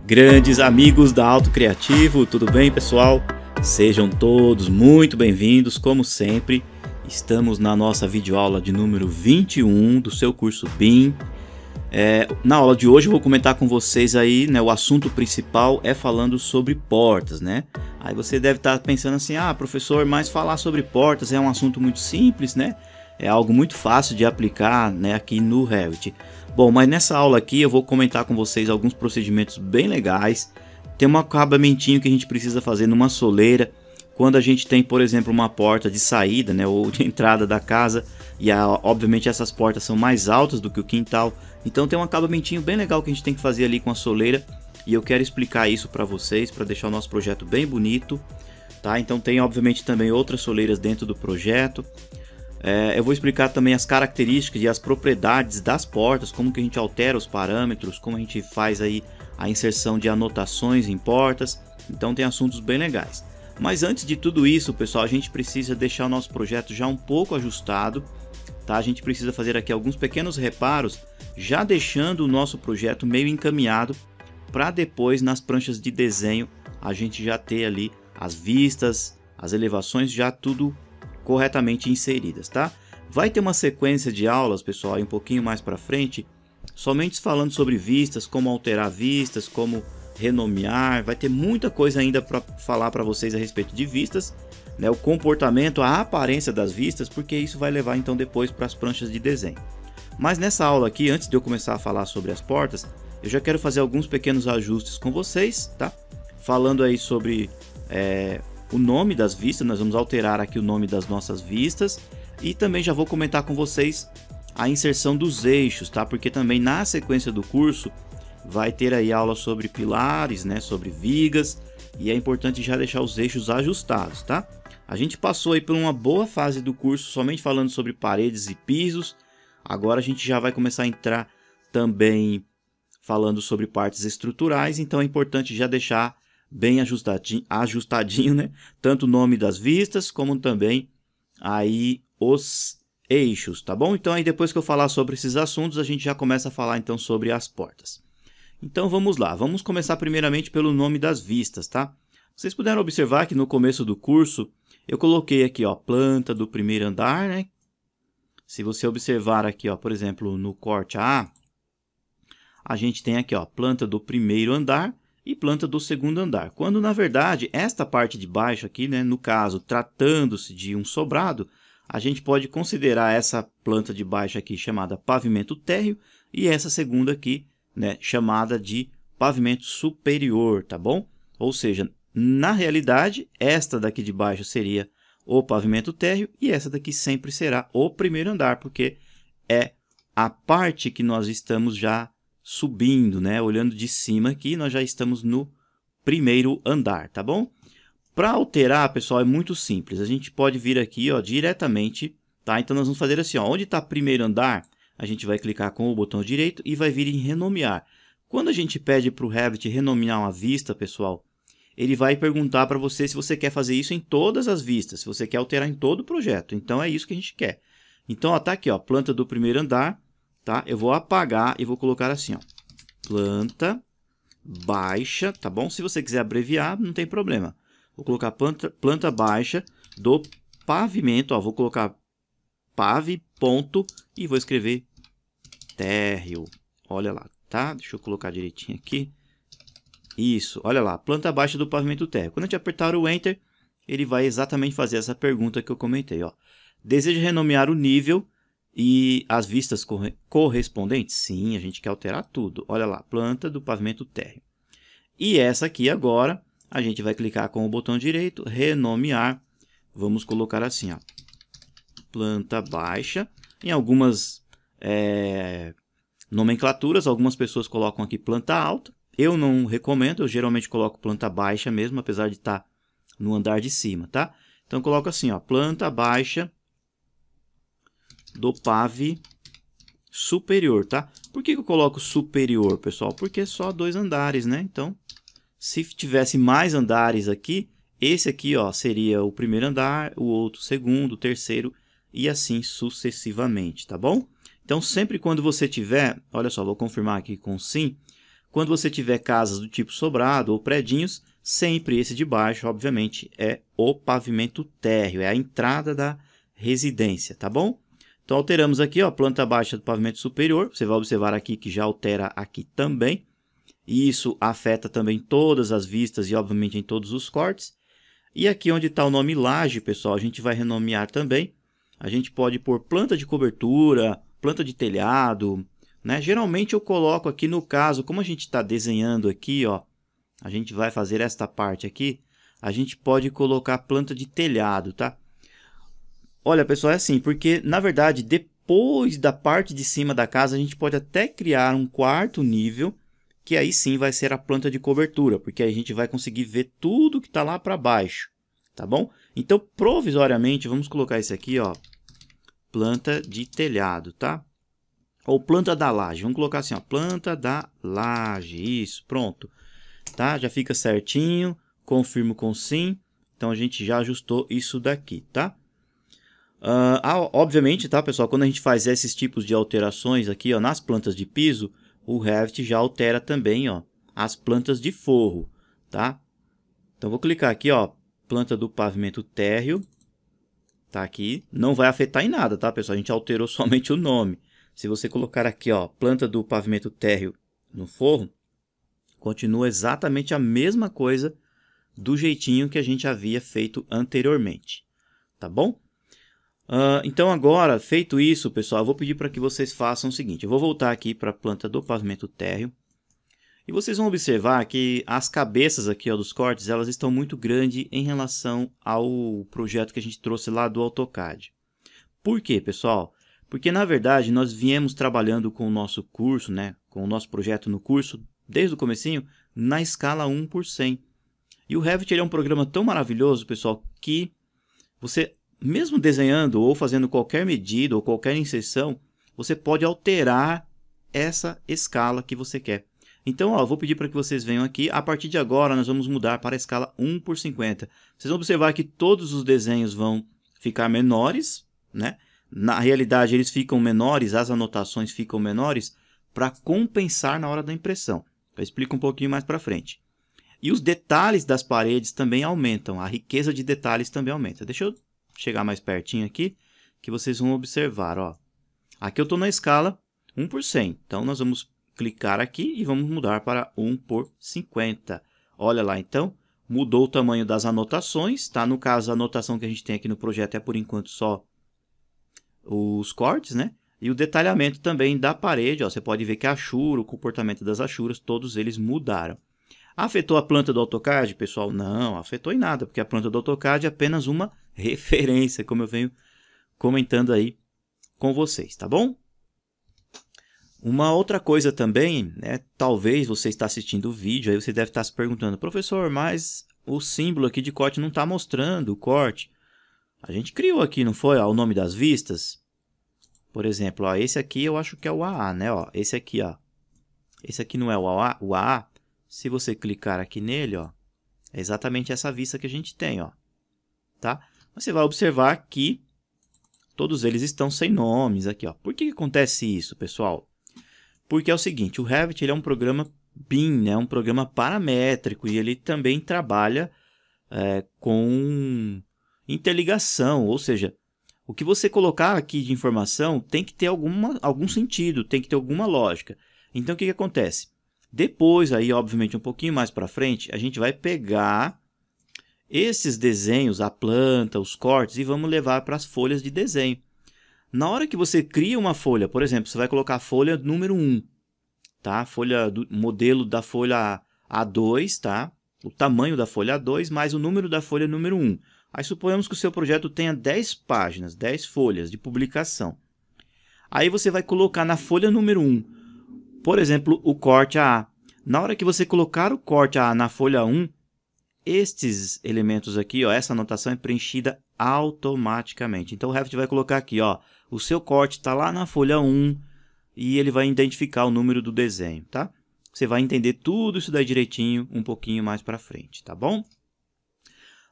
Grandes amigos da Auto Criativo, tudo bem, pessoal? Sejam todos muito bem-vindos, como sempre. Estamos na nossa videoaula de número 21 do seu curso BIM. Na aula de hoje eu vou comentar com vocês aí, né, o assunto principal é falando sobre portas, né? Aí você deve estar pensando assim, professor, mas falar sobre portas é um assunto muito simples, né? É algo muito fácil de aplicar, né, aqui no Revit. Bom, mas nessa aula aqui eu vou comentar com vocês alguns procedimentos bem legais. Tem um acabamentinho que a gente precisa fazer numa soleira, quando a gente tem, por exemplo, uma porta de saída, né, ou de entrada da casa, e obviamente essas portas são mais altas do que o quintal. Então tem um acabamentinho bem legal que a gente tem que fazer ali com a soleira, e eu quero explicar isso para vocês, para deixar o nosso projeto bem bonito, tá? Então tem obviamente também outras soleiras dentro do projeto. Eu vou explicar também as características e as propriedades das portas, como que a gente altera os parâmetros, como a gente faz aí a inserção de anotações em portas. Então tem assuntos bem legais. Mas antes de tudo isso, pessoal, a gente precisa deixar o nosso projeto já um pouco ajustado, tá? A gente precisa fazer aqui alguns pequenos reparos, já deixando o nosso projeto meio encaminhado, para depois nas pranchas de desenho a gente já ter ali as vistas, as elevações, já tudo corretamente inseridas, tá? Vai ter uma sequência de aulas, pessoal, um pouquinho mais para frente, somente falando sobre vistas, como alterar vistas, como renomear. Vai ter muita coisa ainda para falar para vocês a respeito de vistas, né? O comportamento, a aparência das vistas, porque isso vai levar então depois para as pranchas de desenho. Mas nessa aula aqui, antes de eu começar a falar sobre as portas, eu já quero fazer alguns pequenos ajustes com vocês, tá? Falando aí sobre o nome das vistas, nós vamos alterar aqui o nome das nossas vistas, e também já vou comentar com vocês a inserção dos eixos, tá? Porque também na sequência do curso vai ter aí aula sobre pilares, né? Sobre vigas, e é importante já deixar os eixos ajustados, tá? A gente passou aí por uma boa fase do curso somente falando sobre paredes e pisos. Agora a gente já vai começar a entrar também falando sobre partes estruturais, então é importante já deixar bem ajustadinho, né? Tanto o nome das vistas, como também aí os eixos, tá bom? Então aí depois que eu falar sobre esses assuntos, a gente já começa a falar então sobre as portas. Então vamos lá, vamos começar primeiramente pelo nome das vistas, tá? Vocês puderam observar que no começo do curso eu coloquei aqui, ó, planta do primeiro andar, né? Se você observar aqui, ó, por exemplo, no corte A, a gente tem aqui, ó, planta do primeiro andar e planta do segundo andar. Quando, na verdade, esta parte de baixo aqui, né, no caso, tratando-se de um sobrado, a gente pode considerar essa planta de baixo aqui chamada pavimento térreo e essa segunda aqui, né, chamada de pavimento superior, tá bom? Ou seja, na realidade, esta daqui de baixo seria o pavimento térreo e essa daqui sempre será o primeiro andar, porque é a parte que nós estamos já subindo, né? Olhando de cima aqui, nós já estamos no primeiro andar, tá bom? Para alterar, pessoal, é muito simples. A gente pode vir aqui, ó, diretamente, tá? Então nós vamos fazer assim, ó, onde está primeiro andar, a gente vai clicar com o botão direito e vai vir em renomear. Quando a gente pede para o Revit renomear uma vista, pessoal, ele vai perguntar para você se você quer fazer isso em todas as vistas, se você quer alterar em todo o projeto. Então é isso que a gente quer. Então, ó, tá aqui, ó, planta do primeiro andar. Tá? Eu vou apagar e vou colocar assim, ó, planta baixa, tá bom? Se você quiser abreviar, não tem problema. Vou colocar planta baixa do pavimento, ó, vou colocar pave, ponto, e vou escrever térreo. Olha lá, tá? Deixa eu colocar direitinho aqui. Isso, olha lá, planta baixa do pavimento térreo. Quando a gente apertar o Enter, ele vai exatamente fazer essa pergunta que eu comentei, ó. Deseja renomear o nível e as vistas correspondentes? Sim, a gente quer alterar tudo. Olha lá, planta do pavimento térreo. E essa aqui agora, a gente vai clicar com o botão direito, renomear. Vamos colocar assim, ó, planta baixa. Em algumas nomenclaturas, algumas pessoas colocam aqui planta alta. Eu não recomendo, eu geralmente coloco planta baixa mesmo, apesar de estar no andar de cima, tá? Então, eu coloco assim, ó, planta baixa do pave superior, tá? Por que eu coloco superior, pessoal? Porque é só 2 andares, né? Então, se tivesse mais andares aqui, esse aqui, ó, seria o primeiro andar, o outro segundo, o terceiro e assim sucessivamente, tá bom? Então, sempre quando você tiver, olha só, vou confirmar aqui com sim. Quando você tiver casas do tipo sobrado ou predinhos, sempre esse de baixo, obviamente, é o pavimento térreo, é a entrada da residência, tá bom? Então, alteramos aqui, ó, planta baixa do pavimento superior. Você vai observar aqui que já altera aqui também. E isso afeta também todas as vistas e, obviamente, em todos os cortes. E aqui onde está o nome laje, pessoal, a gente vai renomear também. A gente pode pôr planta de cobertura, planta de telhado, né? Geralmente eu coloco aqui no caso, como a gente está desenhando aqui, ó, a gente vai fazer esta parte aqui, a gente pode colocar planta de telhado, tá? Olha, pessoal, é assim, porque na verdade, depois da parte de cima da casa, a gente pode até criar um quarto nível, que aí sim vai ser a planta de cobertura, porque aí a gente vai conseguir ver tudo que está lá para baixo, tá bom? Então, provisoriamente, vamos colocar esse aqui, ó, planta de telhado, tá? Ou planta da laje, vamos colocar assim, ó, planta da laje, isso, pronto. Tá? Já fica certinho, confirmo com sim, então a gente já ajustou isso daqui, tá? Obviamente, tá, pessoal, quando a gente faz esses tipos de alterações aqui, ó, nas plantas de piso, o Revit já altera também, ó, as plantas de forro, tá? Então, vou clicar aqui, ó, planta do pavimento térreo, tá aqui, não vai afetar em nada, tá, pessoal? A gente alterou somente o nome. Se você colocar aqui, ó, planta do pavimento térreo no forro, continua exatamente a mesma coisa do jeitinho que a gente havia feito anteriormente, tá bom? Então agora, feito isso, pessoal, eu vou pedir para que vocês façam o seguinte. Eu vou voltar aqui para a planta do pavimento térreo. E vocês vão observar que as cabeças aqui, ó, dos cortes, elas estão muito grandes em relação ao projeto que a gente trouxe lá do AutoCAD. Por quê, pessoal? Porque, na verdade, nós viemos trabalhando com o nosso curso, né, com o nosso projeto no curso, desde o comecinho, na escala 1 por 100. E o Revit ele é um programa tão maravilhoso, pessoal, que você, mesmo desenhando ou fazendo qualquer medida ou qualquer inserção, você pode alterar essa escala que você quer. Então, ó, eu vou pedir para que vocês venham aqui. A partir de agora, nós vamos mudar para a escala 1 por 50. Vocês vão observar que todos os desenhos vão ficar menores, né? Na realidade, eles ficam menores, as anotações ficam menores para compensar na hora da impressão. Eu explico um pouquinho mais para frente. E os detalhes das paredes também aumentam, a riqueza de detalhes também aumenta. Deixa eu chegar mais pertinho aqui, que vocês vão observar. Ó. Aqui eu estou na escala 1 por 100, então nós vamos clicar aqui e vamos mudar para 1 por 50. Olha lá, então, mudou o tamanho das anotações, tá? No caso, a anotação que a gente tem aqui no projeto é, por enquanto, só os cortes, né? E o detalhamento também da parede, ó, você pode ver que a achura, o comportamento das achuras, todos eles mudaram. Afetou a planta do AutoCAD, pessoal? Não, afetou em nada, porque a planta do AutoCAD é apenas uma referência, como eu venho comentando aí com vocês, tá bom? Uma outra coisa também, né, talvez você está assistindo o vídeo, aí você deve estar se perguntando, professor, mas o símbolo aqui de corte não está mostrando o corte. A gente criou aqui, não foi, ó, o nome das vistas? Por exemplo, ó, esse aqui eu acho que é o AA, né? Ó, esse aqui, ó. Esse aqui não é o AA. Se você clicar aqui nele, ó, é exatamente essa vista que a gente tem, ó. Tá? Você vai observar que todos eles estão sem nomes aqui, ó. Por que acontece isso, pessoal? Porque é o seguinte, o Revit ele é um programa BIM, né? Um programa paramétrico e ele também trabalha com interligação, ou seja, o que você colocar aqui de informação tem que ter algum sentido, tem que ter alguma lógica. Então, o que acontece? Depois, aí, obviamente, um pouquinho mais para frente, a gente vai pegar esses desenhos, a planta, os cortes, e vamos levar para as folhas de desenho. Na hora que você cria uma folha, por exemplo, você vai colocar a folha número 1, tá? Folha do modelo da folha A2, tá? O tamanho da folha A2 mais o número da folha número 1. Aí suponhamos que o seu projeto tenha 10 páginas, 10 folhas de publicação. Aí você vai colocar na folha número 1, por exemplo, o corte AA. Na hora que você colocar o corte AA na folha 1, estes elementos aqui, ó, essa anotação é preenchida automaticamente. Então o Revit vai colocar aqui, ó, o seu corte está lá na folha 1 e ele vai identificar o número do desenho, tá? Você vai entender tudo isso daí direitinho um pouquinho mais para frente, tá bom?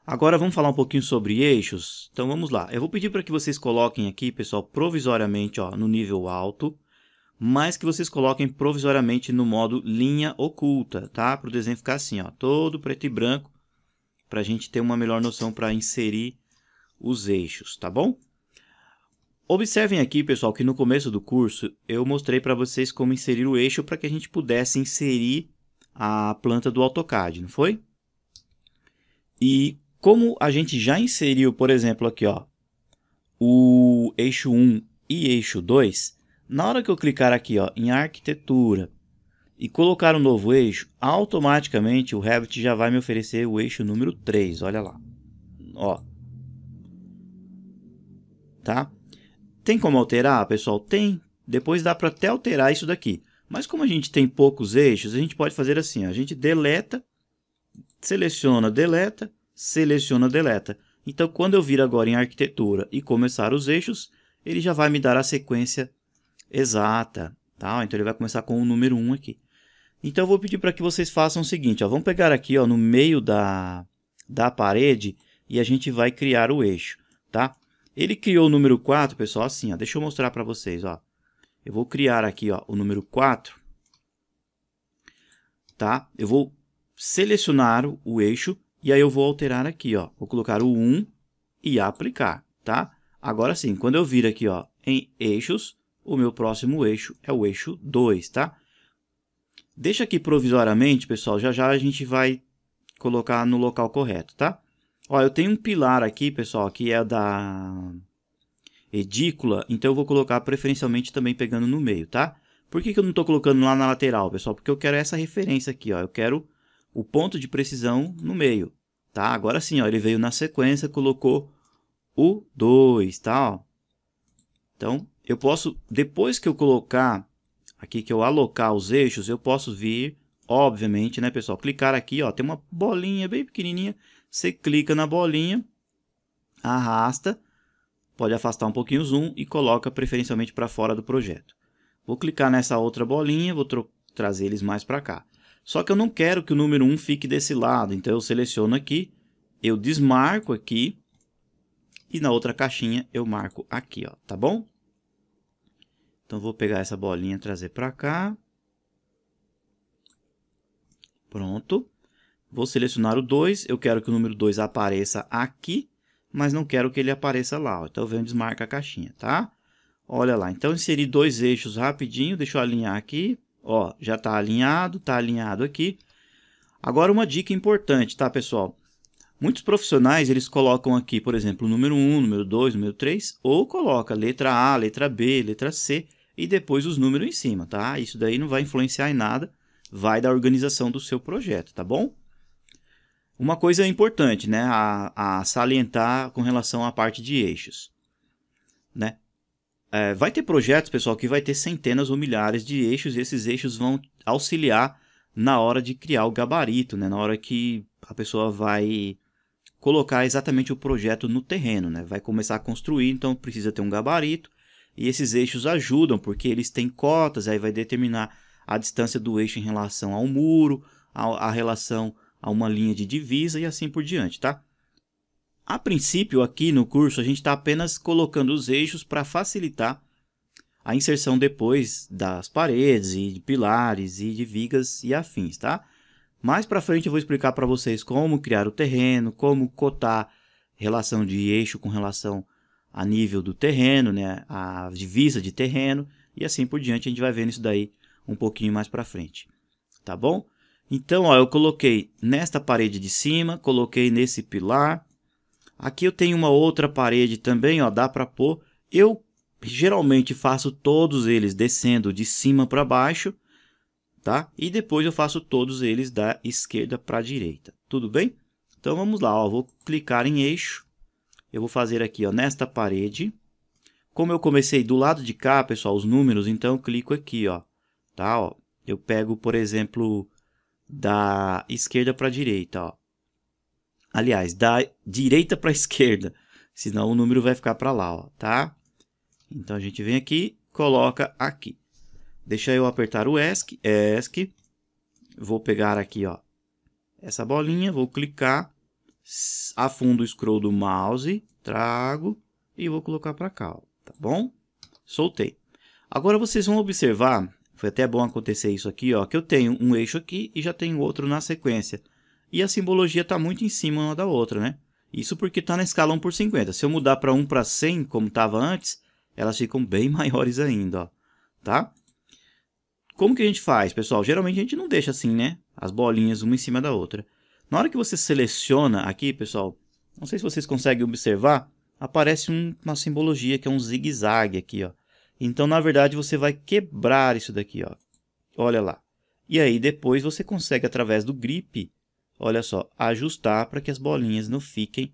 Agora vamos falar um pouquinho sobre eixos. Então vamos lá. Eu vou pedir para que vocês coloquem aqui, pessoal, provisoriamente, ó, no nível alto. mas que vocês coloquem provisoriamente no modo linha oculta, tá? Para o desenho ficar assim, ó, todo preto e branco, para a gente ter uma melhor noção para inserir os eixos, tá bom? Observem aqui, pessoal, que no começo do curso eu mostrei para vocês como inserir o eixo para que a gente pudesse inserir a planta do AutoCAD, não foi? E como a gente já inseriu, por exemplo, aqui, ó, o eixo 1 e eixo 2, na hora que eu clicar aqui, ó, em arquitetura e colocar um novo eixo, automaticamente o Revit já vai me oferecer o eixo número 3, olha lá. Ó. Tá? Tem como alterar, pessoal? Tem. Depois dá para até alterar isso daqui. Mas como a gente tem poucos eixos, a gente pode fazer assim, ó, a gente deleta, seleciona, deleta, seleciona, deleta. Então, quando eu vir agora em arquitetura e começar os eixos, ele já vai me dar a sequência exata. Tá? Então, ele vai começar com o número 1 aqui. Então, eu vou pedir para que vocês façam o seguinte. Ó, vamos pegar aqui, ó, no meio da parede e a gente vai criar o eixo. Tá? Ele criou o número 4, pessoal, assim. Ó, deixa eu mostrar para vocês. Ó. Eu vou criar aqui, ó, o número 4. Tá? Eu vou selecionar o eixo e aí eu vou alterar aqui. Ó. Vou colocar o 1 e aplicar. Tá? Agora sim, quando eu vir aqui, ó, em eixos, o meu próximo eixo é o eixo 2, tá? Deixa aqui provisoriamente, pessoal, já já a gente vai colocar no local correto, tá? Ó, eu tenho um pilar aqui, pessoal, que é da edícula, então eu vou colocar preferencialmente também pegando no meio, tá? Por que eu não estou colocando lá na lateral, pessoal? Porque eu quero essa referência aqui, ó, eu quero o ponto de precisão no meio, tá? Agora sim, ó, ele veio na sequência, colocou o 2, tá? Ó. Então, eu posso, depois que eu colocar aqui, que eu alocar os eixos, eu posso vir, obviamente, né, pessoal, clicar aqui, ó, tem uma bolinha bem pequenininha, você clica na bolinha, arrasta, pode afastar um pouquinho o zoom e coloca preferencialmente para fora do projeto. Vou clicar nessa outra bolinha, vou trazer eles mais para cá. Só que eu não quero que o número 1 fique desse lado, então eu seleciono aqui, eu desmarco aqui e na outra caixinha eu marco aqui, ó, tá bom? Então, vou pegar essa bolinha e trazer para cá. Pronto. Vou selecionar o 2. Eu quero que o número 2 apareça aqui, mas não quero que ele apareça lá. Ó. Então, eu venho e desmarco a caixinha, tá? Olha lá. Então, inseri dois eixos rapidinho. Deixa eu alinhar aqui. Ó, já está alinhado aqui. Agora, uma dica importante, tá, pessoal? Muitos profissionais, eles colocam aqui, por exemplo, o número 1, número 2, número 3, ou coloca letra A, letra B, letra C, e depois os números em cima, tá? Isso daí não vai influenciar em nada, vai da organização do seu projeto, tá bom? Uma coisa importante, né, a salientar com relação à parte de eixos, né? Vai ter projetos, pessoal, que vai ter centenas ou milhares de eixos, e esses eixos vão auxiliar na hora de criar o gabarito, né? Na hora que a pessoa vai colocar exatamente o projeto no terreno, né? Vai começar a construir, então precisa ter um gabarito. E esses eixos ajudam, porque eles têm cotas, aí vai determinar a distância do eixo em relação ao muro, a relação a uma linha de divisa e assim por diante, tá? A princípio, aqui no curso, a gente está apenas colocando os eixos para facilitar a inserção depois das paredes e de pilares e de vigas e afins, tá? Mais para frente eu vou explicar para vocês como criar o terreno, como cotar relação de eixo com relação a nível do terreno, né, a divisa de terreno, e assim por diante. A gente vai vendo isso daí um pouquinho mais para frente, tá bom? Então, ó, eu coloquei nesta parede de cima, coloquei nesse pilar. Aqui eu tenho uma outra parede também, ó, dá para pôr. Eu geralmente faço todos eles descendo de cima para baixo, tá? E depois eu faço todos eles da esquerda para a direita, tudo bem? Então vamos lá, ó, vou clicar em eixo. Eu vou fazer aqui, ó, nesta parede. Como eu comecei do lado de cá, pessoal, os números, então eu clico aqui, ó, tá? Ó, eu pego, por exemplo, da esquerda para a direita, ó. Aliás, da direita para a esquerda, senão o número vai ficar para lá, ó, tá? Então a gente vem aqui, coloca aqui. Deixa eu apertar o ESC, vou pegar aqui, ó, essa bolinha, vou clicar, afundo o scroll do mouse, trago e vou colocar para cá, ó, tá bom? Soltei. Agora vocês vão observar, foi até bom acontecer isso aqui, ó, que eu tenho um eixo aqui e já tenho outro na sequência. E a simbologia está muito em cima uma da outra, né? Isso porque está na escala 1/50. Se eu mudar para 1/100, como estava antes, elas ficam bem maiores ainda, ó, tá? Como que a gente faz, pessoal? Geralmente a gente não deixa assim, né? As bolinhas uma em cima da outra. Na hora que você seleciona aqui, pessoal, não sei se vocês conseguem observar, aparece uma simbologia que é um zigue-zague aqui, ó. Então, na verdade, você vai quebrar isso daqui, ó. Olha lá. E aí, depois, você consegue, através do grip, olha só, ajustar para que as bolinhas não fiquem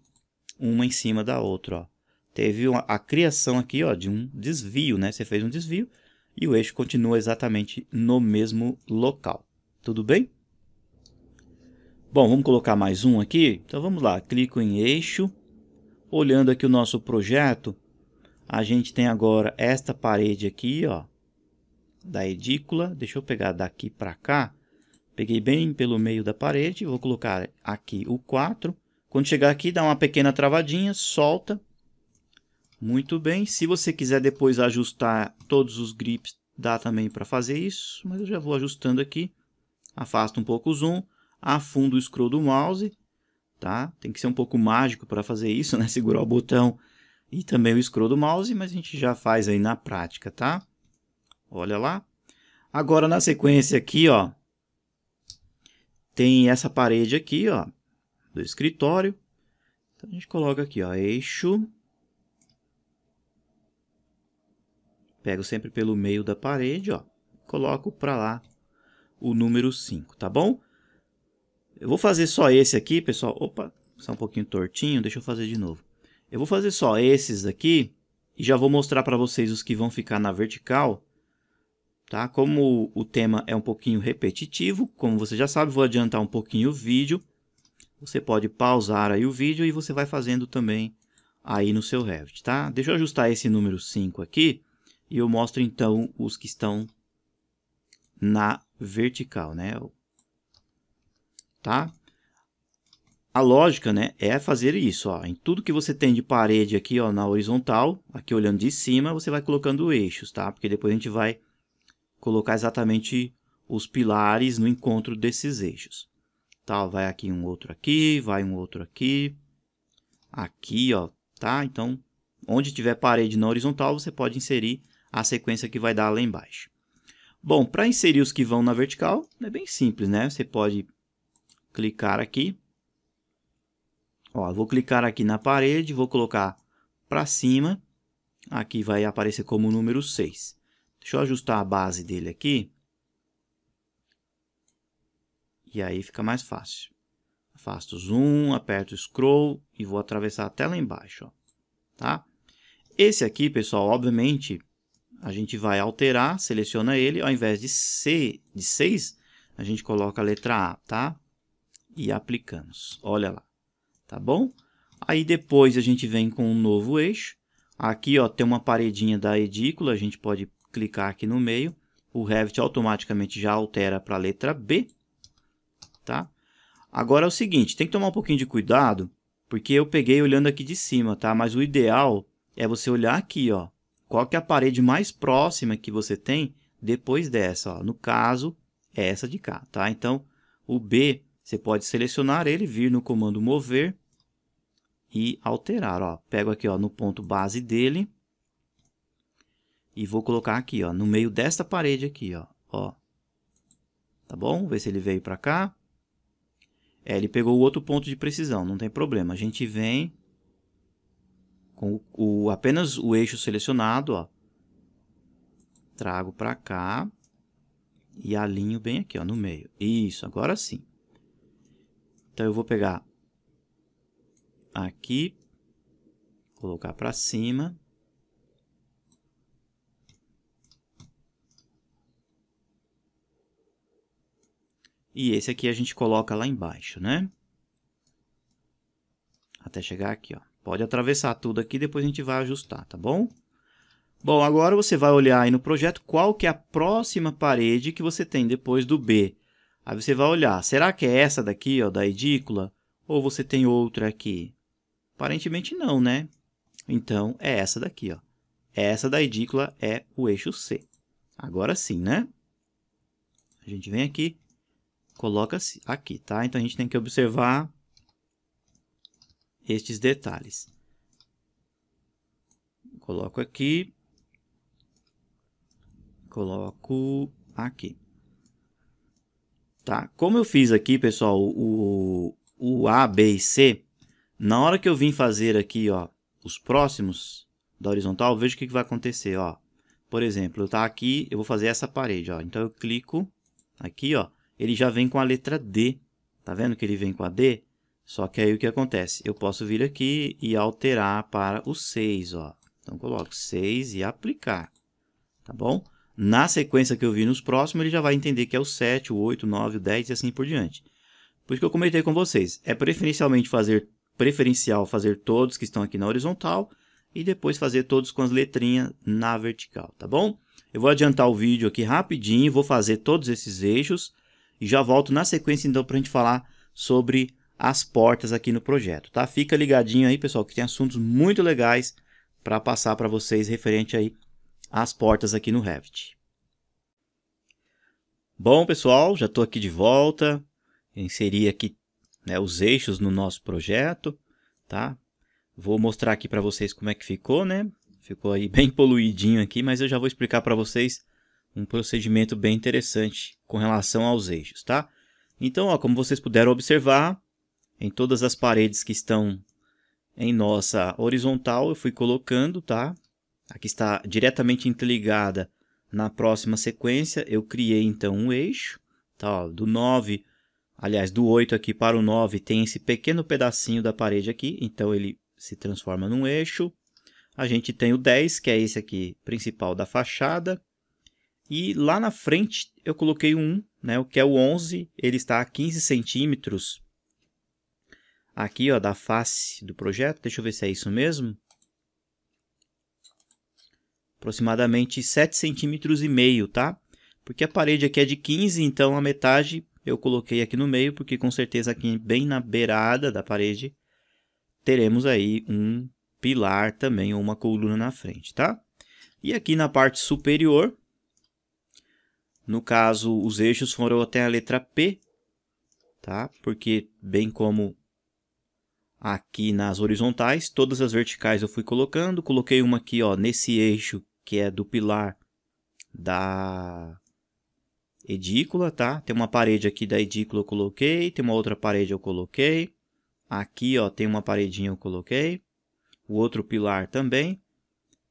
uma em cima da outra, ó. Teve a criação aqui, ó, de um desvio, né? Você fez um desvio e o eixo continua exatamente no mesmo local. Tudo bem? Bom, vamos colocar mais um aqui. Então, vamos lá. Clico em eixo. Olhando aqui o nosso projeto, a gente tem agora esta parede aqui, ó, da edícula. Deixa eu pegar daqui para cá. Peguei bem pelo meio da parede. Vou colocar aqui o 4. Quando chegar aqui, dá uma pequena travadinha, solta. Muito bem. Se você quiser depois ajustar todos os grips, dá também para fazer isso. Mas eu já vou ajustando aqui. Afasta um pouco o zoom. Afundo o scroll do mouse. Tá? Tem que ser um pouco mágico para fazer isso, né? Segurar o botão e também o scroll do mouse, mas a gente já faz aí na prática, tá? Olha lá. Agora, na sequência aqui, ó, tem essa parede aqui, ó, do escritório. Então, a gente coloca aqui, ó, eixo. Pego sempre pelo meio da parede, ó. Coloco para lá o número 5, tá bom? Eu vou fazer só esse aqui, pessoal. Opa, está um pouquinho tortinho, deixa eu fazer de novo. Eu vou fazer só esses aqui e já vou mostrar para vocês os que vão ficar na vertical. Tá? Como o tema é um pouquinho repetitivo, como você já sabe, vou adiantar um pouquinho o vídeo. Você pode pausar aí o vídeo e você vai fazendo também aí no seu Revit, tá? Deixa eu ajustar esse número 5 aqui e eu mostro então os que estão na vertical, né? Tá? A lógica, né, é fazer isso, ó. Em tudo que você tem de parede aqui, ó, na horizontal, aqui olhando de cima, você vai colocando eixos, tá? Porque depois a gente vai colocar exatamente os pilares no encontro desses eixos. Tá? Vai aqui um outro aqui, vai um outro aqui, aqui, ó, tá? Então, onde tiver parede na horizontal, você pode inserir a sequência que vai dar lá embaixo. Bom, para inserir os que vão na vertical, é bem simples, né? Você pode clicar aqui. Ó, vou clicar aqui na parede, vou colocar para cima. Aqui vai aparecer como número 6. Deixa eu ajustar a base dele aqui. E aí fica mais fácil. Afasto o zoom, aperto o scroll e vou atravessar até lá embaixo, ó. Tá? Esse aqui, pessoal, obviamente, a gente vai alterar, seleciona ele, ao invés de 6, a gente coloca a letra A, tá? E aplicamos. Olha lá. Tá bom? Aí depois a gente vem com um novo eixo. Aqui, ó, tem uma paredinha da edícula, a gente pode clicar aqui no meio. O Revit automaticamente já altera para a letra B. Tá? Agora é o seguinte, tem que tomar um pouquinho de cuidado, porque eu peguei olhando aqui de cima, tá? Mas o ideal é você olhar aqui, ó. Qual que é a parede mais próxima que você tem depois dessa, ó. No caso, é essa de cá, tá? Então, o B, você pode selecionar ele, vir no comando mover e alterar, ó. Pego aqui, ó, no ponto base dele e vou colocar aqui, ó, no meio desta parede aqui, ó. Tá bom? Ver se ele veio para cá. Ele pegou o outro ponto de precisão, não tem problema. A gente vem com apenas o eixo selecionado, ó. Trago para cá e alinho bem aqui, ó, no meio. Isso, agora sim. Então, eu vou pegar aqui, colocar para cima. E esse aqui a gente coloca lá embaixo, né? Até chegar aqui, ó. Pode atravessar tudo aqui, depois a gente vai ajustar, tá bom? Bom, agora você vai olhar aí no projeto qual que é a próxima parede que você tem depois do B. Aí você vai olhar, será que é essa daqui, ó, da edícula? Ou você tem outra aqui? Aparentemente não, né? Então, é essa daqui, ó. Essa da edícula é o eixo C. Agora sim, né? A gente vem aqui, coloca aqui, tá? Então a gente tem que observar estes detalhes. Coloco aqui, coloco aqui. Tá? Como eu fiz aqui, pessoal, o A, B e C, na hora que eu vim fazer aqui, ó, os próximos da horizontal, veja o que vai acontecer, ó. Por exemplo, eu tá aqui, eu vou fazer essa parede, ó. Então eu clico aqui, ó, ele já vem com a letra D. Tá vendo que ele vem com a D? Só que aí o que acontece? Eu posso vir aqui e alterar para o 6, ó. Então coloco 6 e aplicar, tá bom? Na sequência que eu vi nos próximos, ele já vai entender que é o 7, o 8, o 9, o 10 e assim por diante. Por isso que eu comentei com vocês, é preferencial fazer todos que estão aqui na horizontal e depois fazer todos com as letrinhas na vertical, tá bom? Eu vou adiantar o vídeo aqui rapidinho, vou fazer todos esses eixos e já volto na sequência então para a gente falar sobre as portas aqui no projeto, tá? Fica ligadinho aí, pessoal, que tem assuntos muito legais para passar para vocês referente aí às portas aqui no Revit. Bom, pessoal, já estou aqui de volta. Inseri aqui, né, os eixos no nosso projeto, tá? Vou mostrar aqui para vocês como é que ficou, né? Ficou aí bem poluidinho aqui, mas eu já vou explicar para vocês um procedimento bem interessante com relação aos eixos, tá? Então, ó, como vocês puderam observar, em todas as paredes que estão em nossa horizontal, eu fui colocando, tá? Aqui está diretamente interligada na próxima sequência. Eu criei então um eixo, tá? Ó, do 9, aliás, do 8 aqui para o 9 tem esse pequeno pedacinho da parede aqui, então ele se transforma num eixo. A gente tem o 10, que é esse aqui principal da fachada. E lá na frente eu coloquei um 1, né? O que é o 11, ele está a 15 centímetros aqui, ó, da face do projeto. Deixa eu ver se é isso mesmo. Aproximadamente 7,5 centímetros, tá? Porque a parede aqui é de 15, então a metade eu coloquei aqui no meio, porque com certeza aqui bem na beirada da parede teremos aí um pilar também, ou uma coluna na frente, tá? E aqui na parte superior, no caso, os eixos foram até a letra P, tá? Porque bem como aqui nas horizontais, todas as verticais eu fui colocando. Coloquei uma aqui, ó, nesse eixo que é do pilar da edícula, tá? Tem uma parede aqui da edícula eu coloquei, tem uma outra parede eu coloquei. Aqui, ó, tem uma paredinha eu coloquei. O outro pilar também.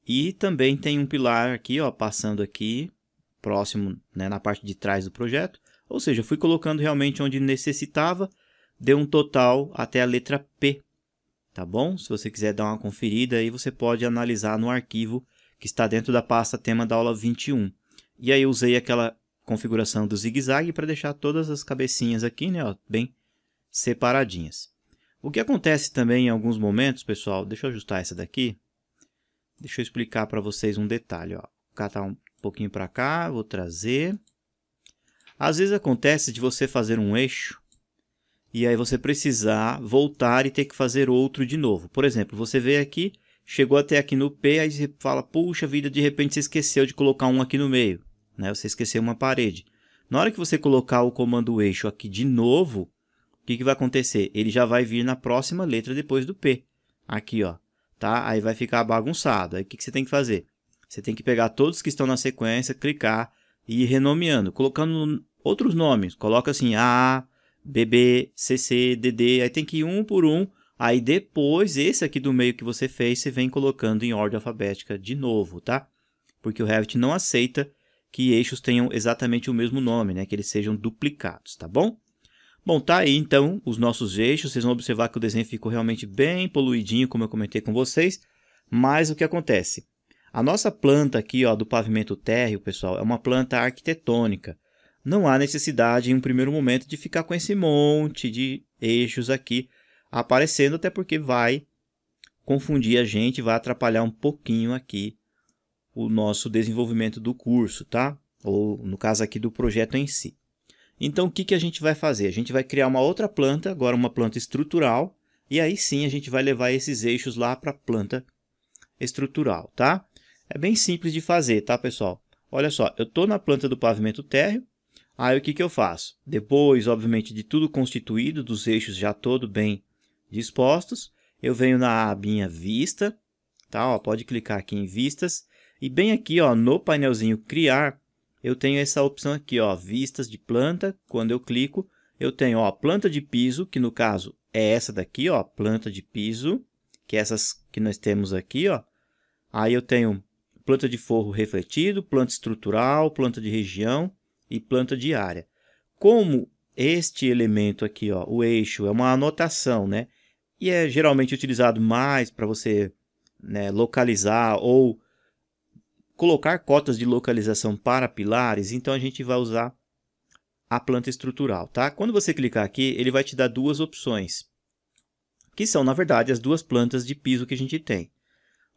E também tem um pilar aqui, ó, passando aqui, próximo, né, na parte de trás do projeto. Ou seja, eu fui colocando realmente onde necessitava. Deu um total até a letra P, tá bom? Se você quiser dar uma conferida, aí você pode analisar no arquivo que está dentro da pasta tema da aula 21. E aí eu usei aquela configuração do zigue-zague para deixar todas as cabecinhas aqui, né, ó, bem separadinhas. O que acontece também em alguns momentos, pessoal, deixa eu ajustar essa daqui. Deixa eu explicar para vocês um detalhe, ó. Vou catar um pouquinho para cá, vou trazer. Às vezes acontece de você fazer um eixo e aí você precisar voltar e ter que fazer outro de novo. Por exemplo, você veio aqui, chegou até aqui no P, aí você fala, puxa vida, de repente você esqueceu de colocar um aqui no meio, né? Você esqueceu uma parede. Na hora que você colocar o comando eixo aqui de novo, o que vai acontecer? Ele já vai vir na próxima letra depois do P. Aqui, ó, tá? Aí vai ficar bagunçado. Aí o que você tem que fazer? Você tem que pegar todos que estão na sequência, clicar e ir renomeando, colocando outros nomes. Coloca assim, A, BB, CC, DD, aí tem que ir um por um. Aí depois, esse aqui do meio que você fez, você vem colocando em ordem alfabética de novo, tá? Porque o Revit não aceita que eixos tenham exatamente o mesmo nome, né? Que eles sejam duplicados, tá bom? Bom, tá aí então os nossos eixos. Vocês vão observar que o desenho ficou realmente bem poluidinho, como eu comentei com vocês. Mas o que acontece? A nossa planta aqui, ó, do pavimento térreo, pessoal, é uma planta arquitetônica. Não há necessidade, em um primeiro momento, de ficar com esse monte de eixos aqui aparecendo, até porque vai confundir a gente, vai atrapalhar um pouquinho aqui o nosso desenvolvimento do curso, tá? Ou, no caso aqui, do projeto em si. Então, o que a gente vai fazer? A gente vai criar uma outra planta, agora uma planta estrutural, e aí sim a gente vai levar esses eixos lá para a planta estrutural, tá? É bem simples de fazer, tá, pessoal? olha só, eu estou na planta do pavimento térreo. Aí o que eu faço? Depois, obviamente, de tudo constituído, dos eixos já todo bem dispostos, eu venho na abinha Vista, tá? Ó, pode clicar aqui em Vistas. E bem aqui, ó, no painelzinho Criar, eu tenho essa opção aqui, ó, Vistas de planta. Quando eu clico, eu tenho, ó, planta de piso, que no caso é essa daqui, ó, planta de piso, que é essas que nós temos aqui, ó. Aí eu tenho planta de forro refletido, planta estrutural, planta de região e planta de área. Como este elemento aqui, ó, o eixo, é uma anotação, né? E é geralmente utilizado mais para você, né, localizar ou colocar cotas de localização para pilares, então a gente vai usar a planta estrutural, tá? Quando você clicar aqui, ele vai te dar duas opções, que são, na verdade, as duas plantas de piso que a gente tem.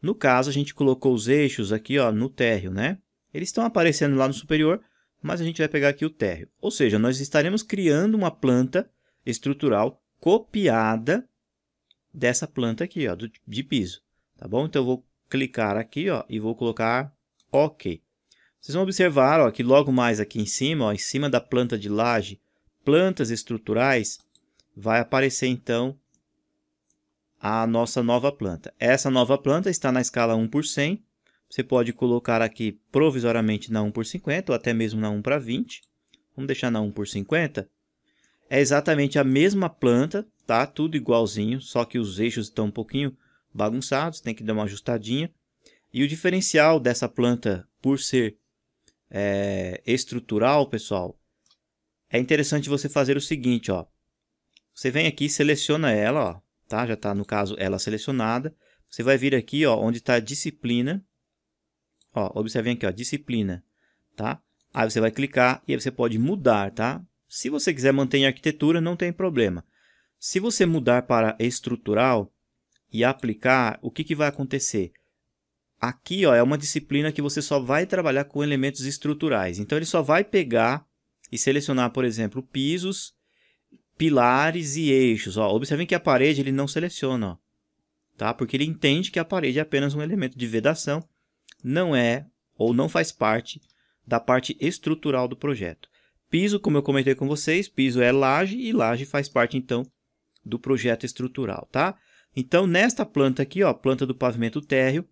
No caso, a gente colocou os eixos aqui, ó, no térreo, né? Eles estão aparecendo lá no superior, mas a gente vai pegar aqui o térreo. Ou seja, nós estaremos criando uma planta estrutural copiada dessa planta aqui, ó, de piso, tá bom? Então eu vou clicar aqui, ó, e vou colocar OK. Vocês vão observar, ó, que logo mais aqui em cima, ó, em cima da planta de laje, plantas estruturais, vai aparecer então a nossa nova planta. Essa nova planta está na escala 1/100. Você pode colocar aqui provisoriamente na 1/50 ou até mesmo na 1/20. Vamos deixar na 1/50. É exatamente a mesma planta, tá? Tudo igualzinho, só que os eixos estão um pouquinho bagunçados, tem que dar uma ajustadinha. E o diferencial dessa planta, por ser estrutural, pessoal, é interessante você fazer o seguinte, ó. Você vem aqui, seleciona ela, ó, tá? Já está, no caso, ela selecionada. Você vai vir aqui, ó, onde está disciplina. Ó, observem aqui, ó, disciplina, tá? Aí você vai clicar e aí você pode mudar, tá? Se você quiser manter em arquitetura, não tem problema. Se você mudar para estrutural e aplicar, o que vai acontecer? Aqui, ó, é uma disciplina que você só vai trabalhar com elementos estruturais. Então, ele só vai pegar e selecionar, por exemplo, pisos, pilares e eixos. Ó, observem que a parede ele não seleciona, ó, tá? Porque ele entende que a parede é apenas um elemento de vedação, não é ou não faz parte da parte estrutural do projeto. Piso, como eu comentei com vocês, piso é laje e laje faz parte, então, do projeto estrutural, tá? Então, nesta planta aqui, ó, planta do pavimento térreo,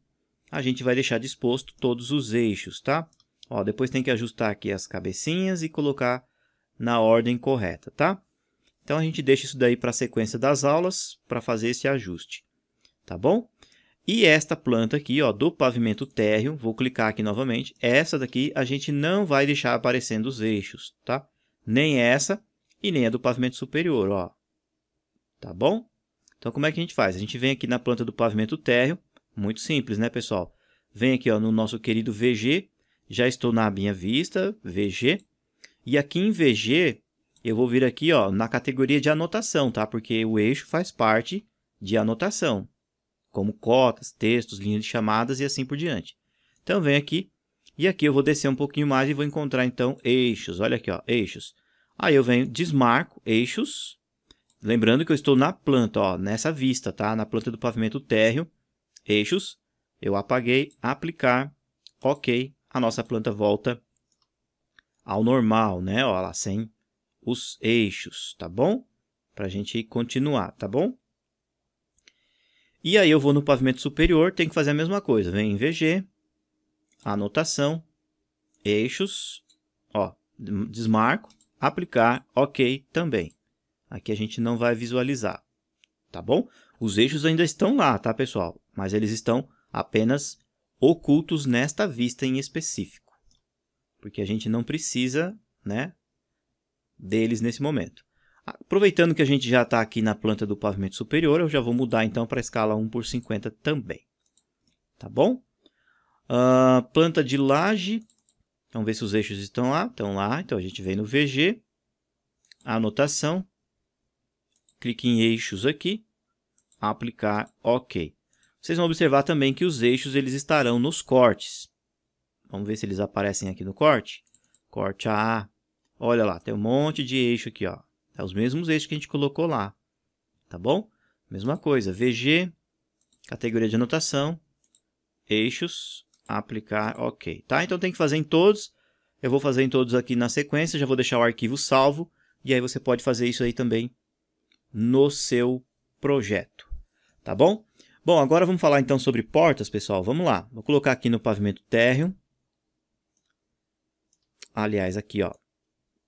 a gente vai deixar disposto todos os eixos, tá? Ó, depois tem que ajustar aqui as cabecinhas e colocar na ordem correta, tá? Então, a gente deixa isso daí para a sequência das aulas, para fazer esse ajuste, tá bom? E esta planta aqui, ó, do pavimento térreo, vou clicar aqui novamente, essa daqui a gente não vai deixar aparecendo os eixos, tá? Nem essa e nem a do pavimento superior, ó. Tá bom? Então, como é que a gente faz? A gente vem aqui na planta do pavimento térreo, muito simples, né, pessoal? Vem aqui, ó, no nosso querido VG, já estou na abinha Vista, VG, e aqui em VG, eu vou vir aqui, ó, na categoria de anotação, tá? Porque o eixo faz parte de anotação, como cotas, textos, linhas de chamadas e assim por diante. Então, vem aqui, e aqui eu vou descer um pouquinho mais e vou encontrar, então, eixos. Olha aqui, ó, eixos. Aí eu venho, desmarco, eixos, lembrando que eu estou na planta, ó, nessa vista, tá? Na planta do pavimento térreo, eixos, eu apaguei, aplicar, OK, a nossa planta volta ao normal, né? Ó, lá, sem os eixos, tá bom? Para a gente continuar, tá bom? E aí eu vou no pavimento superior, tem que fazer a mesma coisa. Vem em VG, anotação, eixos, ó, desmarco, aplicar, OK também. Aqui a gente não vai visualizar, tá bom? Os eixos ainda estão lá, tá, pessoal? Mas eles estão apenas ocultos nesta vista em específico. Porque a gente não precisa, né, deles nesse momento. Aproveitando que a gente já está aqui na planta do pavimento superior, eu já vou mudar então para a escala 1/50 também. Tá bom? Planta de laje. Vamos ver se os eixos estão lá. Estão lá. Então a gente vem no VG. Anotação. Clique em eixos aqui. Aplicar, OK. Vocês vão observar também que os eixos eles estarão nos cortes. Vamos ver se eles aparecem aqui no corte. Corte A. Olha lá, tem um monte de eixo aqui, ó. É os mesmos eixos que a gente colocou lá. Tá bom? Mesma coisa. VG, categoria de anotação, eixos, aplicar, ok, tá? Então tem que fazer em todos, eu vou fazer em todos aqui na sequência, já vou deixar o arquivo salvo, e aí você pode fazer isso aí também no seu projeto, tá bom? Bom, agora vamos falar então sobre portas, pessoal, vamos lá, vou colocar aqui no pavimento térreo, aliás, aqui ó,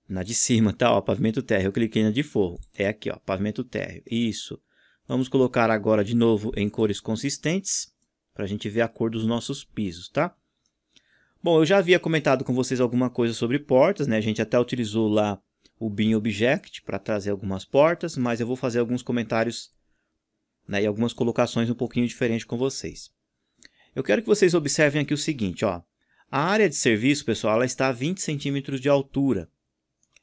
na de cima, tá, ó, pavimento térreo, eu cliquei na de forro, é aqui ó, pavimento térreo, isso, vamos colocar agora de novo em cores consistentes, para a gente ver a cor dos nossos pisos, tá? Bom, eu já havia comentado com vocês alguma coisa sobre portas, né? A gente até utilizou lá o BIM Object para trazer algumas portas, mas eu vou fazer alguns comentários, né, e algumas colocações um pouquinho diferentes com vocês. Eu quero que vocês observem aqui o seguinte, ó. A área de serviço, pessoal, ela está a 20 centímetros de altura.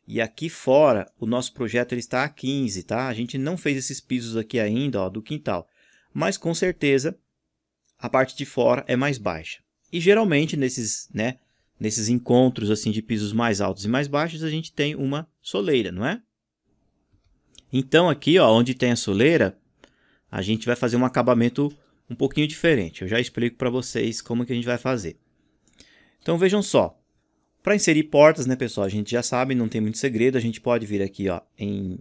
E aqui fora, o nosso projeto ele está a 15, tá? A gente não fez esses pisos aqui ainda, ó, do quintal. Mas com certeza a parte de fora é mais baixa. E geralmente nesses encontros assim de pisos mais altos e mais baixos, a gente tem uma soleira, não é? Então aqui, ó, onde tem a soleira, a gente vai fazer um acabamento um pouquinho diferente. Eu já explico para vocês como que a gente vai fazer. Então vejam só, para inserir portas, né, pessoal, a gente já sabe, não tem muito segredo, a gente pode vir aqui, ó, em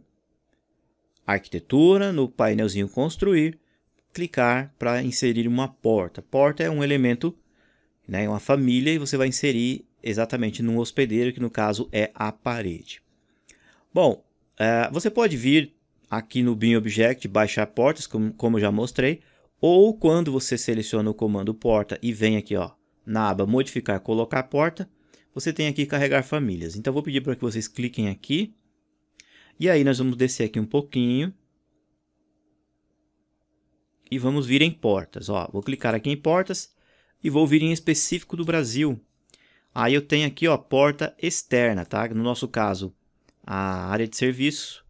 arquitetura, no painelzinho construir, clicar para inserir uma porta. Porta é um elemento, né, uma família, e você vai inserir exatamente num hospedeiro, que no caso é a parede. Bom, você pode vir aqui no BIM Object, baixar portas, como eu já mostrei, ou quando você seleciona o comando porta e vem aqui ó, na aba modificar, colocar porta, você tem aqui carregar famílias. Então eu vou pedir para que vocês cliquem aqui, e aí nós vamos descer aqui um pouquinho, e vamos vir em portas, ó, vou clicar aqui em portas e vou vir em específico do Brasil. Aí eu tenho aqui, ó, porta externa, tá? No nosso caso, a área de serviço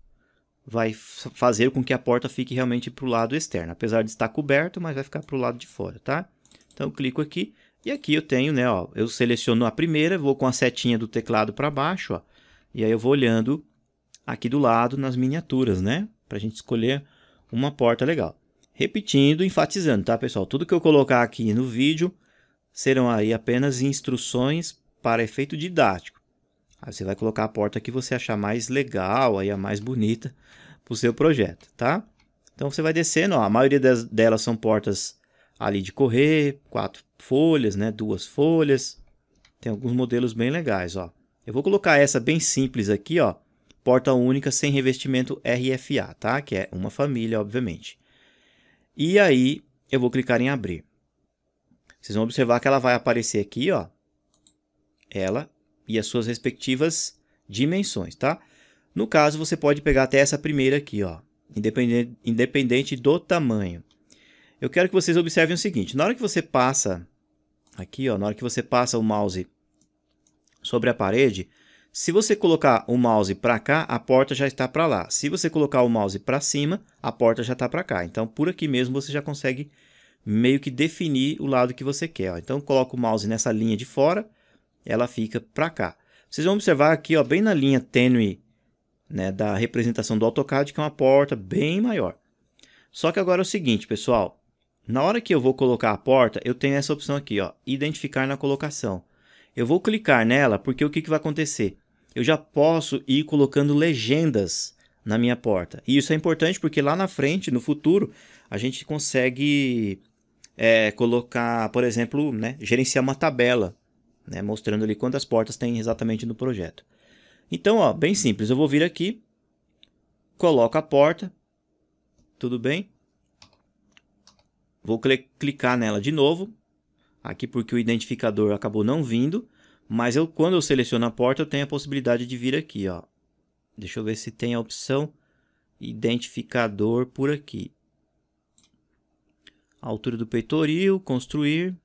vai fazer com que a porta fique realmente para o lado externo, apesar de estar coberto, mas vai ficar para o lado de fora, tá? Então eu clico aqui e aqui eu tenho, né, ó, eu seleciono a primeira, vou com a setinha do teclado para baixo, ó, e aí eu vou olhando aqui do lado nas miniaturas, né, para a gente escolher uma porta legal. Repetindo, enfatizando, tá, pessoal? Tudo que eu colocar aqui no vídeo serão aí apenas instruções para efeito didático. Aí você vai colocar a porta que você achar mais legal, aí a mais bonita para o seu projeto, tá? Então você vai descendo, ó, a maioria delas são portas ali de correr, 4 folhas, né, 2 folhas. Tem alguns modelos bem legais, ó. Eu vou colocar essa bem simples aqui, ó, porta única sem revestimento RFA, tá? Que é uma família, obviamente. E aí eu vou clicar em abrir. Vocês vão observar que ela vai aparecer aqui, ó, ela e as suas respectivas dimensões, tá? No caso, você pode pegar até essa primeira aqui, ó, independente do tamanho. Eu quero que vocês observem o seguinte, na hora que você passa aqui, ó, na hora que você passa o mouse sobre a parede, se você colocar o mouse para cá, a porta já está para lá. Se você colocar o mouse para cima, a porta já está para cá. Então, por aqui mesmo você já consegue meio que definir o lado que você quer, ó. Então, coloca o mouse nessa linha de fora, ela fica para cá. Vocês vão observar aqui, ó, bem na linha tênue, né, da representação do AutoCAD, que é uma porta bem maior. Só que agora é o seguinte, pessoal. Na hora que eu vou colocar a porta, eu tenho essa opção aqui, ó, identificar na colocação. Eu vou clicar nela porque o que vai acontecer? Eu já posso ir colocando legendas na minha porta. E isso é importante porque lá na frente, no futuro, a gente consegue colocar, por exemplo, né, gerenciar uma tabela, né, mostrando ali quantas portas tem exatamente no projeto. Então, ó, bem simples, eu vou vir aqui, coloco a porta, tudo bem? Vou clicar nela de novo, aqui porque o identificador acabou não vindo, mas quando eu seleciono a porta, eu tenho a possibilidade de vir aqui, ó. Deixa eu ver se tem a opção identificador por aqui. Altura do peitoril, construir.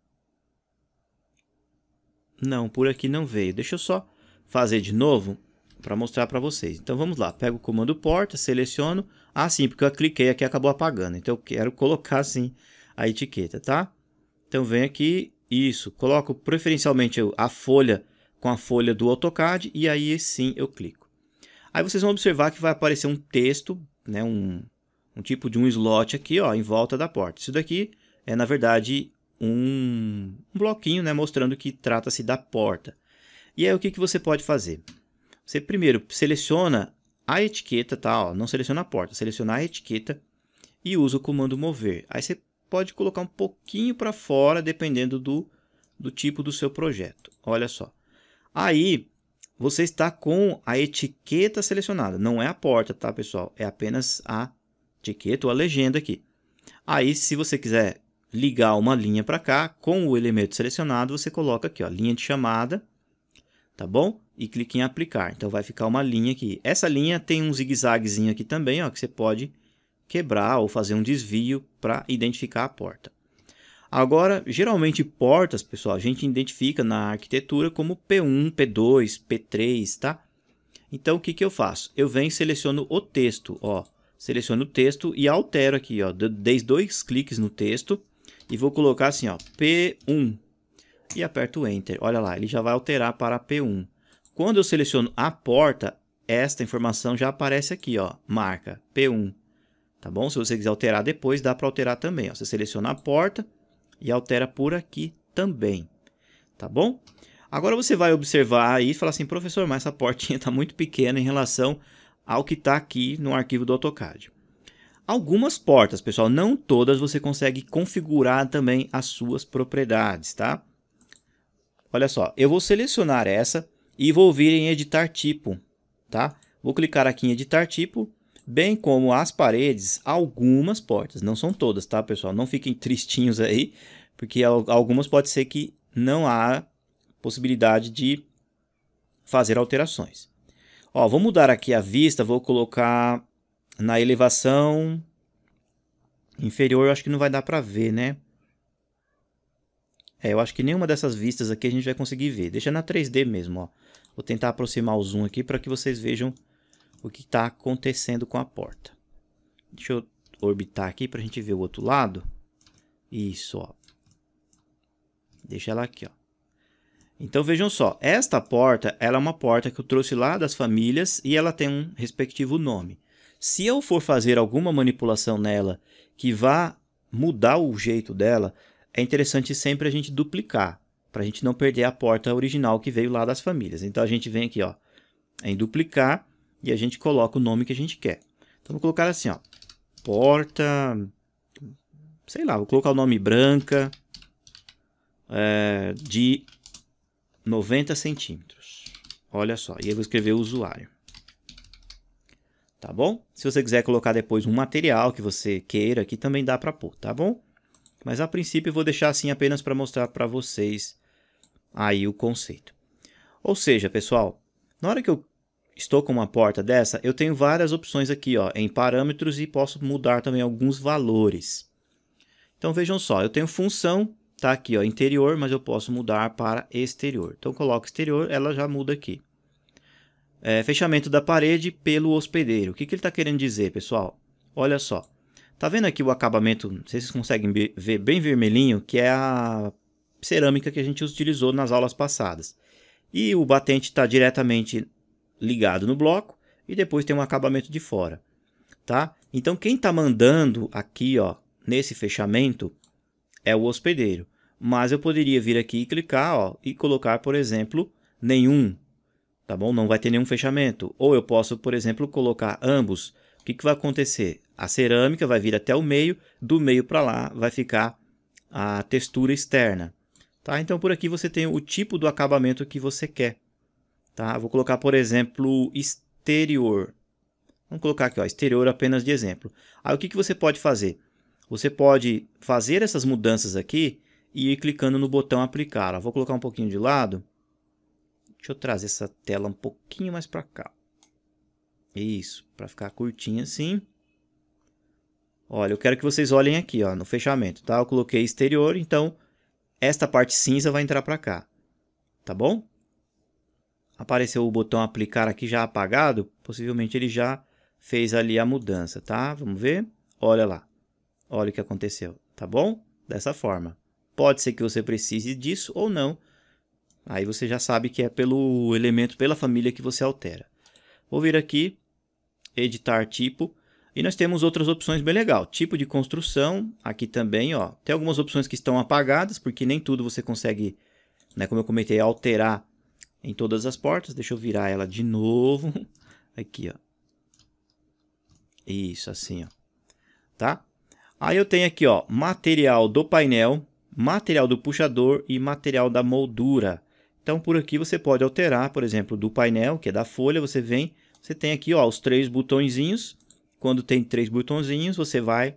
Não, por aqui não veio. Deixa eu só fazer de novo para mostrar para vocês. Então vamos lá, pego o comando porta, seleciono. Ah, sim, porque eu cliquei aqui e acabou apagando. Então eu quero colocar assim a etiqueta, tá? Então vem aqui, isso, coloco preferencialmente a folha com a folha do AutoCAD e aí sim eu clico. Aí vocês vão observar que vai aparecer um texto, né, um tipo de um slot aqui, ó, em volta da porta. Isso daqui é, na verdade, um bloquinho, né, mostrando que trata-se da porta. E aí o que você pode fazer? Você primeiro seleciona a etiqueta, tá? Ó, não seleciona a porta, seleciona a etiqueta e usa o comando mover. Aí você pode colocar um pouquinho para fora, dependendo do tipo do seu projeto. Olha só. Aí você está com a etiqueta selecionada. Não é a porta, tá, pessoal? É apenas a etiqueta ou a legenda aqui. Aí, se você quiser ligar uma linha para cá, com o elemento selecionado, você coloca aqui, ó, linha de chamada, tá bom? E clique em aplicar. Então, vai ficar uma linha aqui. Essa linha tem um zigue-zaguezinho aqui também, ó, que você pode quebrar ou fazer um desvio para identificar a porta. Agora, geralmente portas, pessoal, a gente identifica na arquitetura como P1, P2, P3, tá? Então, o que eu faço? Eu venho e seleciono o texto, ó. Seleciono o texto e altero aqui, ó. Dei 2 cliques no texto e vou colocar assim, ó, P1. E aperto Enter. Olha lá, ele já vai alterar para P1. Quando eu seleciono a porta, esta informação já aparece aqui, ó, marca P1. Tá bom? Se você quiser alterar depois, dá para alterar também, ó. Você seleciona a porta e altera por aqui também, tá bom? Agora você vai observar aí e falar assim, professor, mas essa portinha está muito pequena em relação ao que está aqui no arquivo do AutoCAD. Algumas portas, pessoal, não todas você consegue configurar também as suas propriedades, tá? Olha só, eu vou selecionar essa e vou vir em editar tipo, tá? Vou clicar aqui em editar tipo, bem como as paredes, algumas portas, não são todas, tá, pessoal? Não fiquem tristinhos aí, porque algumas pode ser que não há possibilidade de fazer alterações. Ó, vou mudar aqui a vista, vou colocar na elevação inferior, eu acho que não vai dar para ver, né? Eu acho que nenhuma dessas vistas aqui a gente vai conseguir ver. Deixa na 3D mesmo, ó. Vou tentar aproximar o zoom aqui para que vocês vejam o que está acontecendo com a porta. Deixa eu orbitar aqui para a gente ver o outro lado. Isso, ó. Deixa ela aqui, ó. Então vejam só, esta porta ela é uma porta que eu trouxe lá das famílias e ela tem um respectivo nome. Se eu for fazer alguma manipulação nela que vá mudar o jeito dela, é interessante sempre a gente duplicar, para a gente não perder a porta original que veio lá das famílias. Então a gente vem aqui, ó, em duplicar e a gente coloca o nome que a gente quer. Então vou colocar assim, ó, porta, sei lá, vou colocar o nome branca de 90 centímetros. Olha só, e eu vou escrever o usuário. Tá bom? Se você quiser colocar depois um material que você queira, aqui também dá para pôr, tá bom? Mas a princípio eu vou deixar assim apenas para mostrar para vocês aí o conceito. Ou seja, pessoal, na hora que eu estou com uma porta dessa, eu tenho várias opções aqui, ó, em parâmetros e posso mudar também alguns valores. Então vejam só, eu tenho função, tá aqui, ó, interior, mas eu posso mudar para exterior. Então coloco exterior, ela já muda aqui. Fechamento da parede pelo hospedeiro. O que ele está querendo dizer, pessoal? Olha só. Tá vendo aqui o acabamento, não sei se vocês conseguem ver bem vermelhinho, que é a cerâmica que a gente utilizou nas aulas passadas. E o batente está diretamente ligado no bloco e depois tem um acabamento de fora, tá? Então quem está mandando aqui, ó, nesse fechamento é o hospedeiro. Mas eu poderia vir aqui e clicar, ó, e colocar, por exemplo, nenhum, tá bom? Não vai ter nenhum fechamento. Ou eu posso, por exemplo, colocar ambos. O que vai acontecer? A cerâmica vai vir até o meio, do meio para lá vai ficar a textura externa. Tá? Então, por aqui você tem o tipo do acabamento que você quer. Tá? Vou colocar, por exemplo, exterior. Vamos colocar aqui, ó, exterior apenas de exemplo. Aí, o que você pode fazer? Você pode fazer essas mudanças aqui e ir clicando no botão aplicar. Ó, vou colocar um pouquinho de lado. Deixa eu trazer essa tela um pouquinho mais para cá. Isso, para ficar curtinho assim. Olha, eu quero que vocês olhem aqui, ó, no fechamento, tá? Eu coloquei exterior, então esta parte cinza vai entrar para cá, tá bom? Apareceu o botão aplicar aqui já apagado, possivelmente ele já fez ali a mudança, tá? Vamos ver? Olha lá, olha o que aconteceu, tá bom? Dessa forma. Pode ser que você precise disso ou não, aí você já sabe que é pelo elemento, pela família que você altera. Vou vir aqui, editar tipo. E nós temos outras opções bem legal. Tipo de construção, aqui também, ó. Tem algumas opções que estão apagadas, porque nem tudo você consegue, né, como eu comentei, alterar em todas as portas. Deixa eu virar ela de novo. Aqui, ó. Isso, assim, ó. Tá? Aí eu tenho aqui, ó, material do painel, material do puxador e material da moldura. Então, por aqui você pode alterar, por exemplo, do painel, que é da folha, você vem, você tem aqui, ó, os 3 botõezinhos. Quando tem 3 botõezinhos, você vai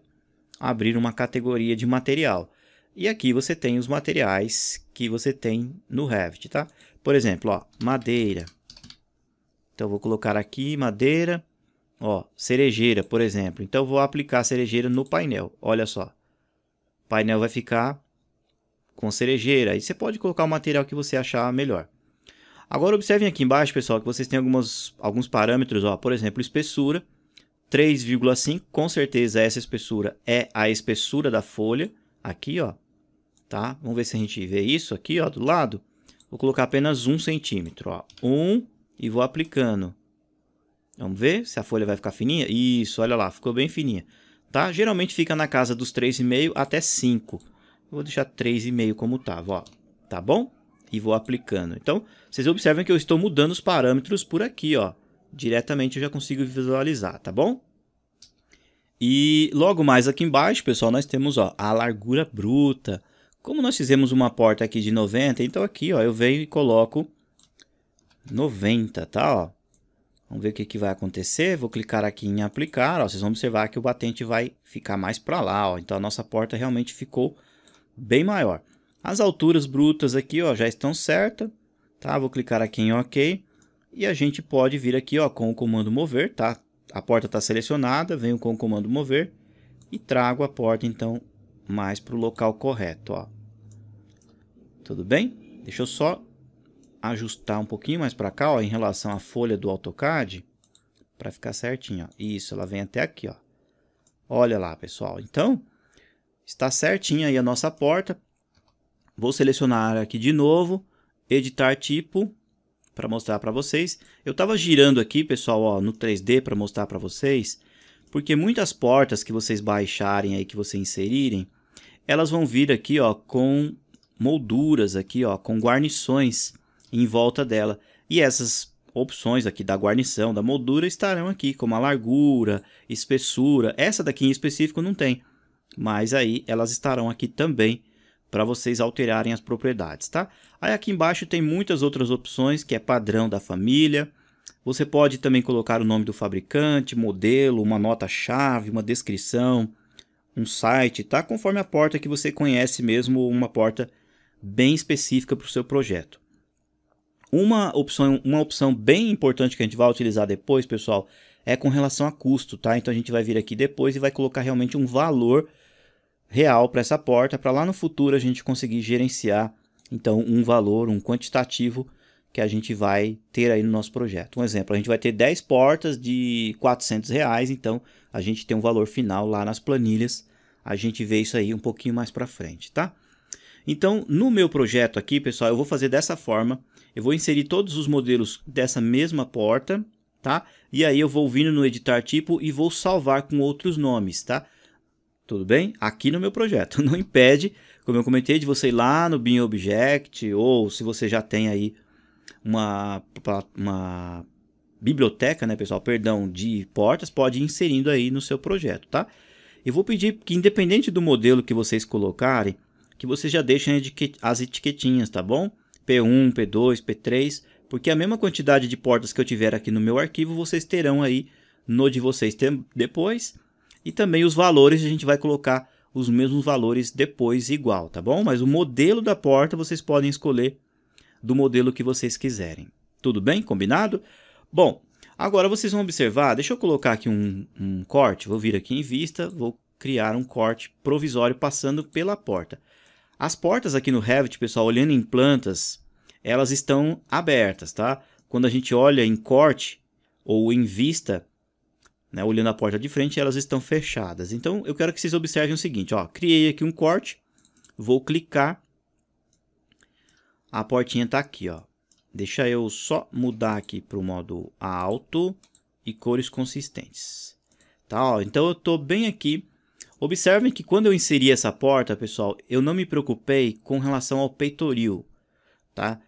abrir uma categoria de material. E aqui você tem os materiais que você tem no Revit, tá? Por exemplo, ó, madeira. Então, eu vou colocar aqui madeira, ó, cerejeira, por exemplo. Então, eu vou aplicar a cerejeira no painel. Olha só. O painel vai ficar com cerejeira. Aí você pode colocar o material que você achar melhor. Agora, observem aqui embaixo, pessoal, que vocês têm alguns parâmetros, ó, por exemplo, espessura. 3,5, com certeza essa espessura é a espessura da folha, aqui, ó, tá? Vamos ver se a gente vê isso aqui, ó, do lado. Vou colocar apenas 1 centímetro, ó, 1 e vou aplicando. Vamos ver se a folha vai ficar fininha? Isso, olha lá, ficou bem fininha, tá? Geralmente fica na casa dos 3,5 até 5. Eu vou deixar 3,5 como tava, ó, tá bom? E vou aplicando. Então, vocês observam que eu estou mudando os parâmetros por aqui, ó. Diretamente eu já consigo visualizar, tá bom? E logo mais aqui embaixo, pessoal, nós temos, ó, a largura bruta. Como nós fizemos uma porta aqui de 90, então aqui, ó, eu venho e coloco 90, tá? Ó. Vamos ver o que vai acontecer. Vou clicar aqui em aplicar, ó. Vocês vão observar que o batente vai ficar mais para lá, ó. Então a nossa porta realmente ficou bem maior. As alturas brutas aqui, ó, já estão certas, tá? Vou clicar aqui em OK. E a gente pode vir aqui, ó, com o comando mover, tá? A porta está selecionada, venho com o comando mover e trago a porta, então, mais para o local correto, ó. Tudo bem? Deixa eu só ajustar um pouquinho mais para cá, ó, em relação à folha do AutoCAD, para ficar certinho, ó. Isso, ela vem até aqui, ó. Olha lá, pessoal. Então, está certinha aí a nossa porta. Vou selecionar aqui de novo, editar tipo, para mostrar para vocês. Eu estava girando aqui, pessoal, ó, no 3D para mostrar para vocês, porque muitas portas que vocês baixarem aí, que vocês inserirem, elas vão vir aqui, ó, com molduras aqui, ó, com guarnições em volta dela. E essas opções aqui da guarnição, da moldura, estarão aqui, como a largura, espessura. Essa daqui em específico não tem, mas aí elas estarão aqui também, para vocês alterarem as propriedades, tá? Aí aqui embaixo tem muitas outras opções, que é padrão da família. Você pode também colocar o nome do fabricante, modelo, uma nota-chave, uma descrição, um site, tá? Conforme a porta que você conhece mesmo, uma porta bem específica para o seu projeto. Uma opção bem importante que a gente vai utilizar depois, pessoal, é com relação a custo, tá? Então a gente vai vir aqui depois e vai colocar realmente um valor real para essa porta, para lá no futuro a gente conseguir gerenciar, então, um valor, um quantitativo que a gente vai ter aí no nosso projeto. Um exemplo, a gente vai ter 10 portas de R$400, então a gente tem um valor final lá nas planilhas, a gente vê isso aí um pouquinho mais para frente, tá? Então, no meu projeto aqui, pessoal, eu vou fazer dessa forma, eu vou inserir todos os modelos dessa mesma porta, tá? E aí eu vou vir no editar tipo e vou salvar com outros nomes, tá? Tudo bem? Aqui no meu projeto. Não impede, como eu comentei, de você ir lá no BIM Object, ou se você já tem aí uma biblioteca, né, pessoal? Perdão, de portas, pode ir inserindo aí no seu projeto, tá? Eu vou pedir que, independente do modelo que vocês colocarem, que vocês já deixem as etiquetinhas, tá bom? P1, P2, P3, porque a mesma quantidade de portas que eu tiver aqui no meu arquivo, vocês terão aí no de vocês depois. E também os valores, a gente vai colocar os mesmos valores depois igual, tá bom? Mas o modelo da porta vocês podem escolher do modelo que vocês quiserem. Tudo bem? Combinado? Bom, agora vocês vão observar, deixa eu colocar aqui um corte, vou vir aqui em vista, vou criar um corte provisório passando pela porta. As portas aqui no Revit, pessoal, olhando em plantas, elas estão abertas, tá? Quando a gente olha em corte ou em vista, né, olhando a porta de frente, elas estão fechadas. Então, eu quero que vocês observem o seguinte, ó, criei aqui um corte, vou clicar, a portinha está aqui, ó. Deixa eu só mudar aqui para o modo alto e cores consistentes, Tá, ó, então eu tô bem aqui. Observem que quando eu inseri essa porta, pessoal, eu não me preocupei com relação ao peitoril, tá?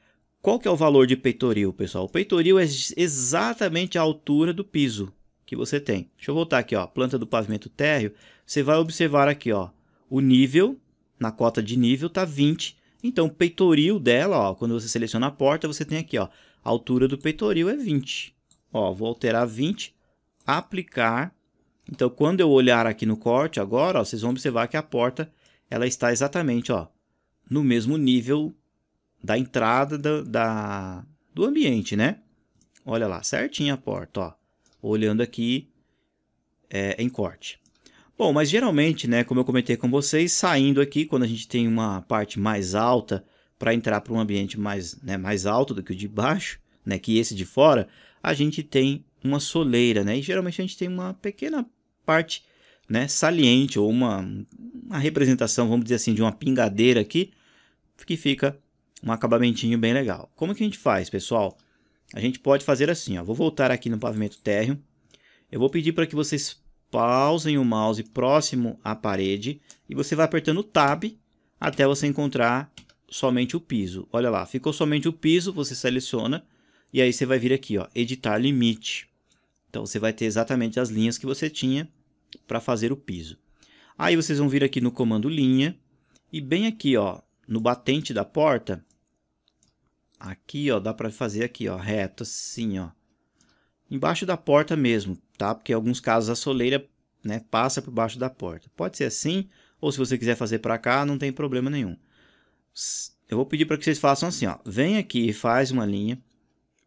Qual que é o valor de peitoril, pessoal? O peitoril é exatamente a altura do piso que você tem. Deixa eu voltar aqui, ó, planta do pavimento térreo. Você vai observar aqui, ó, o nível, na cota de nível tá 20. Então, o peitoril dela, ó, quando você seleciona a porta, você tem aqui, ó, a altura do peitoril é 20. Ó, vou alterar 20, aplicar. Então, quando eu olhar aqui no corte agora, ó, vocês vão observar que a porta ela está exatamente, ó, no mesmo nível da entrada do ambiente, né? Olha lá, certinho a porta, ó. Olhando aqui em corte. Bom, mas geralmente, né, como eu comentei com vocês, saindo aqui, quando a gente tem uma parte mais alta para entrar para um ambiente mais, né, mais alto do que o de baixo, né, que esse de fora, a gente tem uma soleira, né? E geralmente a gente tem uma pequena parte, né, saliente ou uma representação, vamos dizer assim, de uma pingadeira aqui, que fica um acabamentinho bem legal. Como que a gente faz, pessoal? A gente pode fazer assim, ó. Vou voltar aqui no pavimento térreo. Eu vou pedir para que vocês pausem o mouse próximo à parede e você vai apertando o Tab até você encontrar somente o piso. Olha lá, ficou somente o piso, você seleciona e aí você vai vir aqui, ó, editar limite. Então você vai ter exatamente as linhas que você tinha para fazer o piso. Aí vocês vão vir aqui no comando linha e bem aqui, ó, no batente da porta, aqui, ó, dá para fazer aqui, ó, reto assim, ó, embaixo da porta mesmo, tá? Porque em alguns casos a soleira, né, passa por baixo da porta. Pode ser assim, ou se você quiser fazer para cá, não tem problema nenhum. Eu vou pedir para que vocês façam assim, ó, vem aqui e faz uma linha,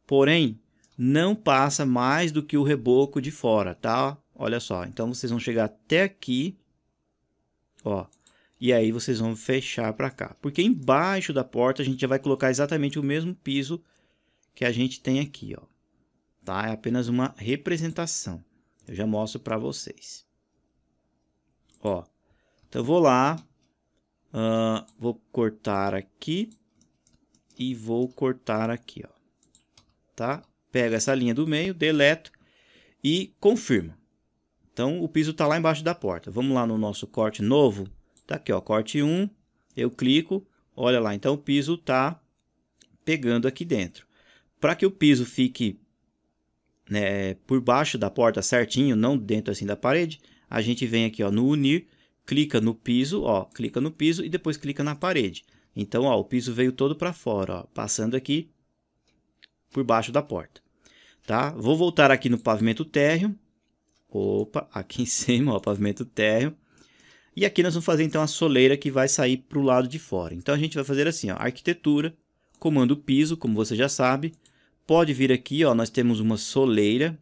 porém não passa mais do que o reboco de fora, tá? Olha só, então vocês vão chegar até aqui, ó. E aí vocês vão fechar para cá. Porque embaixo da porta a gente já vai colocar exatamente o mesmo piso que a gente tem aqui, ó. Tá? É apenas uma representação. Eu já mostro para vocês. Ó. Então eu vou lá. Vou cortar aqui. E vou cortar aqui, ó. Tá? Pego essa linha do meio, deleto e confirmo. Então o piso tá lá embaixo da porta. Vamos lá no nosso corte novo. Tá aqui, ó, corte 1, eu clico, olha lá, então o piso tá pegando aqui dentro. Para que o piso fique, né, por baixo da porta certinho, não dentro assim da parede, a gente vem aqui, ó, no unir, clica no piso, ó, clica no piso e depois clica na parede. Então, ó, o piso veio todo para fora, ó, passando aqui por baixo da porta. Tá? Vou voltar aqui no pavimento térreo. Opa, aqui em cima, ó, pavimento térreo. E aqui nós vamos fazer então a soleira que vai sair para o lado de fora. Então a gente vai fazer assim, ó, arquitetura, comando piso, como você já sabe. Pode vir aqui, ó, nós temos uma soleira,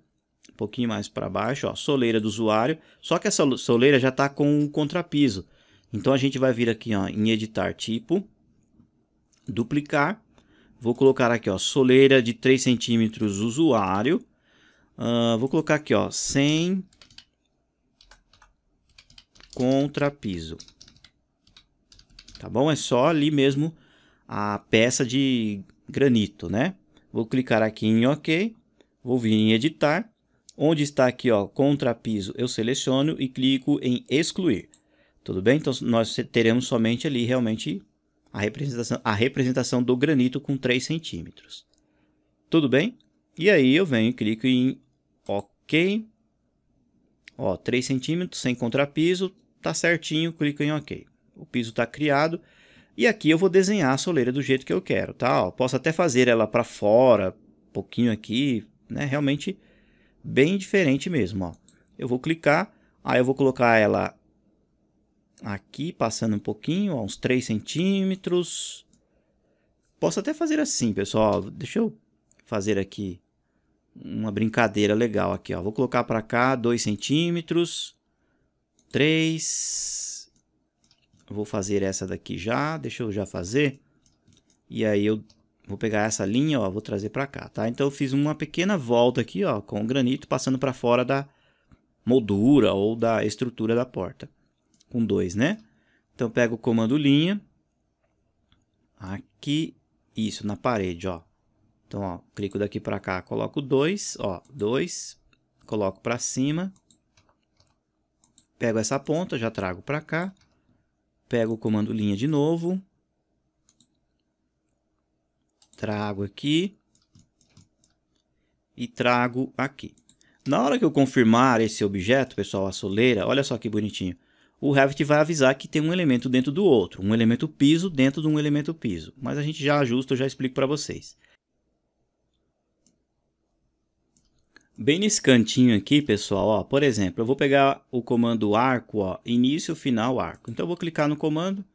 um pouquinho mais para baixo, ó, soleira do usuário. Só que essa soleira já está com um contrapiso. Então a gente vai vir aqui, ó, em editar tipo, duplicar. Vou colocar aqui, ó, soleira de 3 centímetros usuário. Vou colocar aqui, ó, sem contrapiso. Tá bom? É só ali mesmo a peça de granito, né? Vou clicar aqui em OK. Vou vir em editar. Onde está aqui, ó, contrapiso, eu seleciono e clico em excluir. Tudo bem? Então nós teremos somente ali realmente a representação do granito com 3 centímetros. Tudo bem? E aí eu venho e clico em OK. Ó, 3 centímetros sem contrapiso. Tá certinho, clico em OK. O piso está criado. E aqui eu vou desenhar a soleira do jeito que eu quero, tá? Ó, posso até fazer ela para fora, um pouquinho aqui, né? Realmente bem diferente mesmo, ó. Eu vou clicar, aí eu vou colocar ela aqui, passando um pouquinho, ó, uns 3 centímetros. Posso até fazer assim, pessoal. Deixa eu fazer aqui uma brincadeira legal aqui, ó. Vou colocar para cá 2 centímetros. 3. Vou fazer essa daqui já. Deixa eu já fazer. E aí eu vou pegar essa linha, ó, vou trazer para cá, tá? Então eu fiz uma pequena volta aqui, ó, com o granito passando para fora da moldura ou da estrutura da porta. Com 2, né? Então pego o comando linha. Aqui, isso, na parede, ó. Então, ó, clico daqui para cá, coloco 2, ó, 2, coloco para cima. Pego essa ponta, já trago para cá. Pego o comando linha de novo. Trago aqui. E trago aqui. Na hora que eu confirmar esse objeto, pessoal, a soleira, olha só que bonitinho. O Revit vai avisar que tem um elemento dentro do outro. Um elemento piso dentro de um elemento piso. Mas a gente já ajusta, eu já explico para vocês. Bem nesse cantinho aqui, pessoal, ó, por exemplo, eu vou pegar o comando arco, ó, início, final, arco. Então eu vou clicar no comando,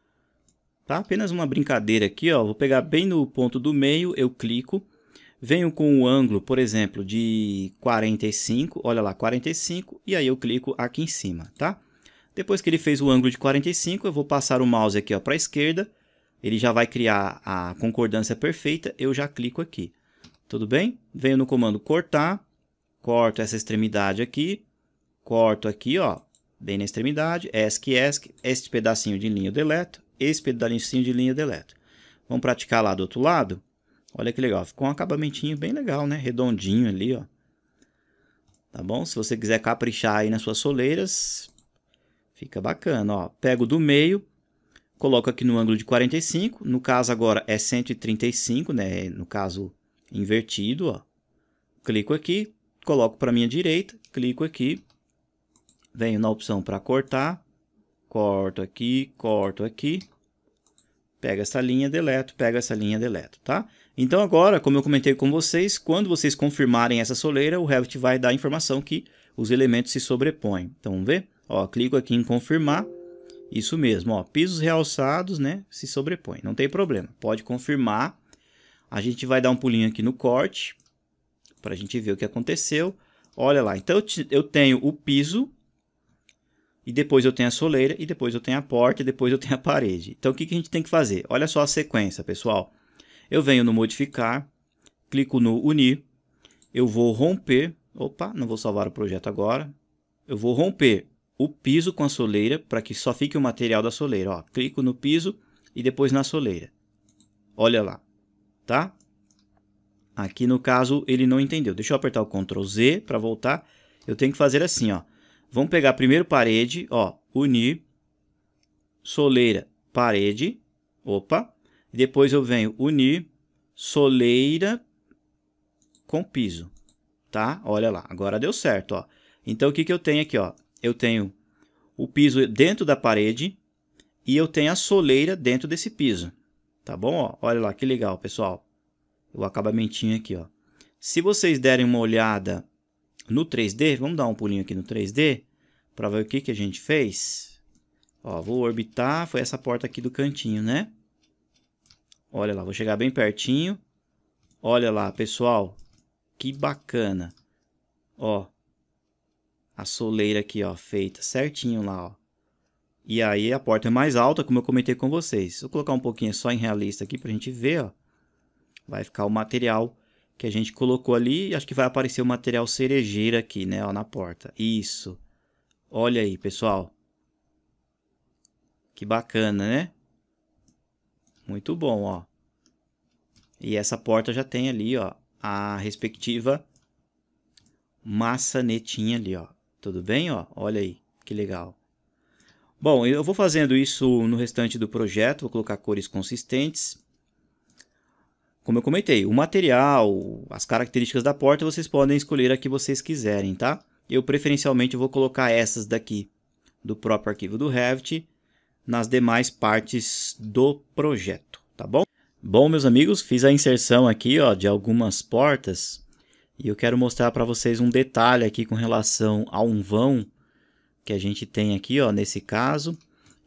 tá? Apenas uma brincadeira aqui, ó, vou pegar bem no ponto do meio, eu clico, venho com o ângulo, por exemplo, de 45, olha lá, 45, e aí eu clico aqui em cima, tá? Depois que ele fez o ângulo de 45, eu vou passar o mouse aqui, ó, para a esquerda, ele já vai criar a concordância perfeita, eu já clico aqui. Tudo bem? Venho no comando cortar. Corto essa extremidade aqui, corto aqui, ó, bem na extremidade, ESC, este pedacinho de linha eu deleto, esse pedacinho de linha eu deleto. Vamos praticar lá do outro lado? Olha que legal, ficou um acabamentinho bem legal, né? Redondinho ali, ó. Tá bom? Se você quiser caprichar aí nas suas soleiras, fica bacana, ó. Pego do meio, coloco aqui no ângulo de 45, no caso agora é 135, né? No caso invertido, ó. Clico aqui. Coloco para a minha direita, clico aqui, venho na opção para cortar, corto aqui, pego essa linha, deleto, pego essa linha, deleto, tá? Então agora, como eu comentei com vocês, quando vocês confirmarem essa soleira, o Revit vai dar a informação que os elementos se sobrepõem. Então vamos ver? Ó, clico aqui em confirmar, isso mesmo, ó, pisos realçados, né, se sobrepõem, não tem problema, pode confirmar. A gente vai dar um pulinho aqui no corte, para a gente ver o que aconteceu. Olha lá, então eu tenho o piso, e depois eu tenho a soleira, e depois eu tenho a porta, e depois eu tenho a parede. Então o que a gente tem que fazer? Olha só a sequência, pessoal. Eu venho no modificar, clico no unir, eu vou romper, opa, não vou salvar o projeto agora. Eu vou romper o piso com a soleira, para que só fique o material da soleira. Ó, clico no piso e depois na soleira. Olha lá, tá? Aqui no caso ele não entendeu. Deixa eu apertar o Ctrl Z para voltar. Eu tenho que fazer assim, ó. Vamos pegar primeiro parede, ó, unir, soleira, parede, opa. E depois eu venho unir, soleira com piso, tá? Olha lá, agora deu certo, ó. Então o que que eu tenho aqui, ó? Eu tenho o piso dentro da parede e eu tenho a soleira dentro desse piso, tá bom? Ó, olha lá que legal, pessoal. O acabamentinho aqui, ó. Se vocês derem uma olhada no 3D, vamos dar um pulinho aqui no 3D para ver o que que a gente fez. Ó, vou orbitar, foi essa porta aqui do cantinho, né? Olha lá, vou chegar bem pertinho. Olha lá, pessoal, que bacana. Ó, a soleira aqui, ó, feita certinho lá, ó. E aí a porta é mais alta, como eu comentei com vocês. Vou colocar um pouquinho só em realista aqui pra gente ver, ó. Vai ficar o material que a gente colocou ali. Acho que vai aparecer o material cerejeira aqui, né? Ó, na porta. Isso. Olha aí, pessoal. Que bacana, né? Muito bom, ó. E essa porta já tem ali, ó, a respectiva maçanetinha ali, ó. Tudo bem, ó? Olha aí, que legal. Bom, eu vou fazendo isso no restante do projeto. Vou colocar cores consistentes. Como eu comentei, o material, as características da porta, vocês podem escolher a que vocês quiserem, tá? Eu preferencialmente vou colocar essas daqui do próprio arquivo do Revit nas demais partes do projeto, tá bom? Bom, meus amigos, fiz a inserção aqui, ó, de algumas portas e eu quero mostrar para vocês um detalhe aqui com relação a um vão que a gente tem aqui, ó, nesse caso.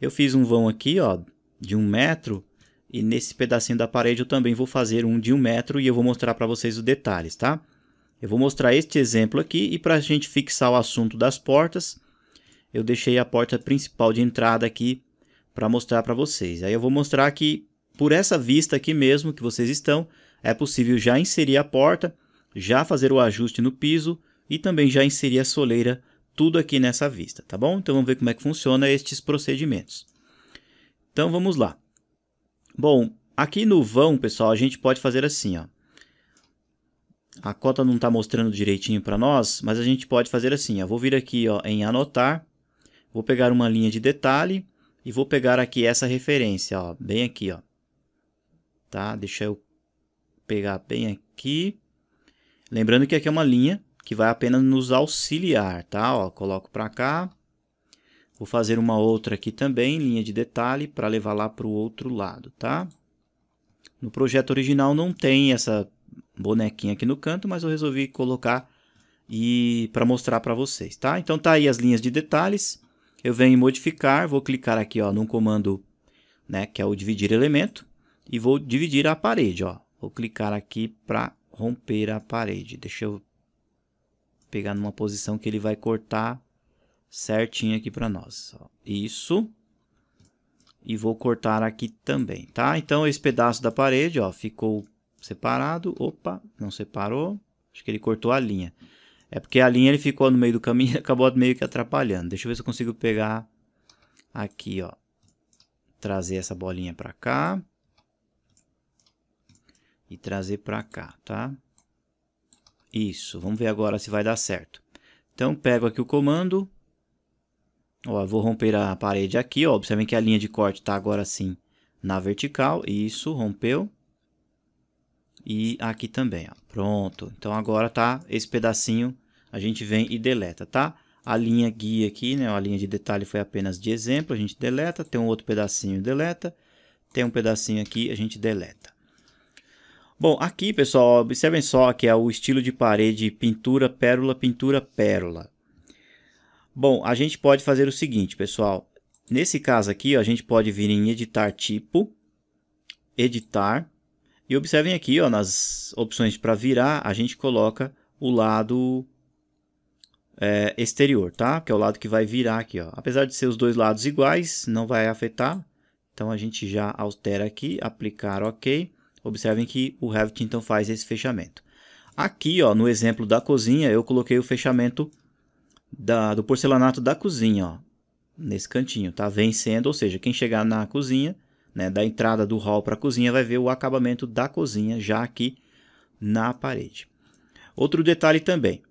Eu fiz um vão aqui, ó, de 1 metro. E nesse pedacinho da parede eu também vou fazer um de 1 metro e eu vou mostrar para vocês os detalhes, tá? Eu vou mostrar este exemplo aqui e para a gente fixar o assunto das portas, eu deixei a porta principal de entrada aqui para mostrar para vocês. Aí eu vou mostrar que por essa vista aqui mesmo que vocês estão, é possível já inserir a porta, já fazer o ajuste no piso e também já inserir a soleira, tudo aqui nessa vista, tá bom? Então vamos ver como é que funciona estes procedimentos. Então vamos lá. Bom, aqui no vão, pessoal, a gente pode fazer assim, ó. A cota não está mostrando direitinho para nós, mas a gente pode fazer assim, ó. Vou vir aqui, ó, em anotar, Vou pegar uma linha de detalhe e vou pegar aqui essa referência, ó, bem aqui, ó. Tá? Deixa eu pegar bem aqui. Lembrando que aqui é uma linha que vai apenas nos auxiliar, tá? Ó, coloco para cá. Vou fazer uma outra aqui também, linha de detalhe, para levar lá para o outro lado, tá? No projeto original não tem essa bonequinha aqui no canto, mas eu resolvi colocar e para mostrar para vocês, tá? Então tá aí as linhas de detalhes. Eu venho em modificar, vou clicar aqui, ó, num comando, né, que é o dividir elemento, e vou dividir a parede, ó. Vou clicar aqui para romper a parede. Deixa eu pegar numa posição que ele vai cortar certinho aqui para nós, ó. Isso. E vou cortar aqui também, tá? Então esse pedaço da parede, ó, ficou separado. Opa, não separou. Acho que ele cortou a linha. É porque a linha ele ficou no meio do caminho e acabou meio que atrapalhando. Deixa eu ver se eu consigo pegar aqui, ó. Trazer essa bolinha para cá. E trazer para cá, tá? Isso, vamos ver agora se vai dar certo. Então, pego aqui o comando. Ó, vou romper a parede aqui, ó. Observem que a linha de corte está agora sim na vertical. Isso, rompeu. E aqui também, ó. Pronto. Então, agora tá esse pedacinho, a gente vem e deleta, tá? A linha guia aqui, né? A linha de detalhe foi apenas de exemplo, a gente deleta. Tem um outro pedacinho, deleta. Tem um pedacinho aqui, a gente deleta. Bom, aqui, pessoal, observem só que é o estilo de parede pintura, pérola, pintura, pérola. Bom, a gente pode fazer o seguinte, pessoal. Nesse caso aqui, ó, a gente pode vir em editar tipo, editar. E observem aqui, ó, nas opções para virar, a gente coloca o lado exterior, tá? Que é o lado que vai virar aqui, ó. Apesar de ser os dois lados iguais, não vai afetar. Então, a gente já altera aqui, aplicar OK. Observem que o Revit então faz esse fechamento. Aqui, ó, no exemplo da cozinha, eu coloquei o fechamento do porcelanato da cozinha, ó, nesse cantinho, tá? Vencendo, ou seja, quem chegar na cozinha, né, da entrada do hall para a cozinha, vai ver o acabamento da cozinha já aqui na parede. Outro detalhe também.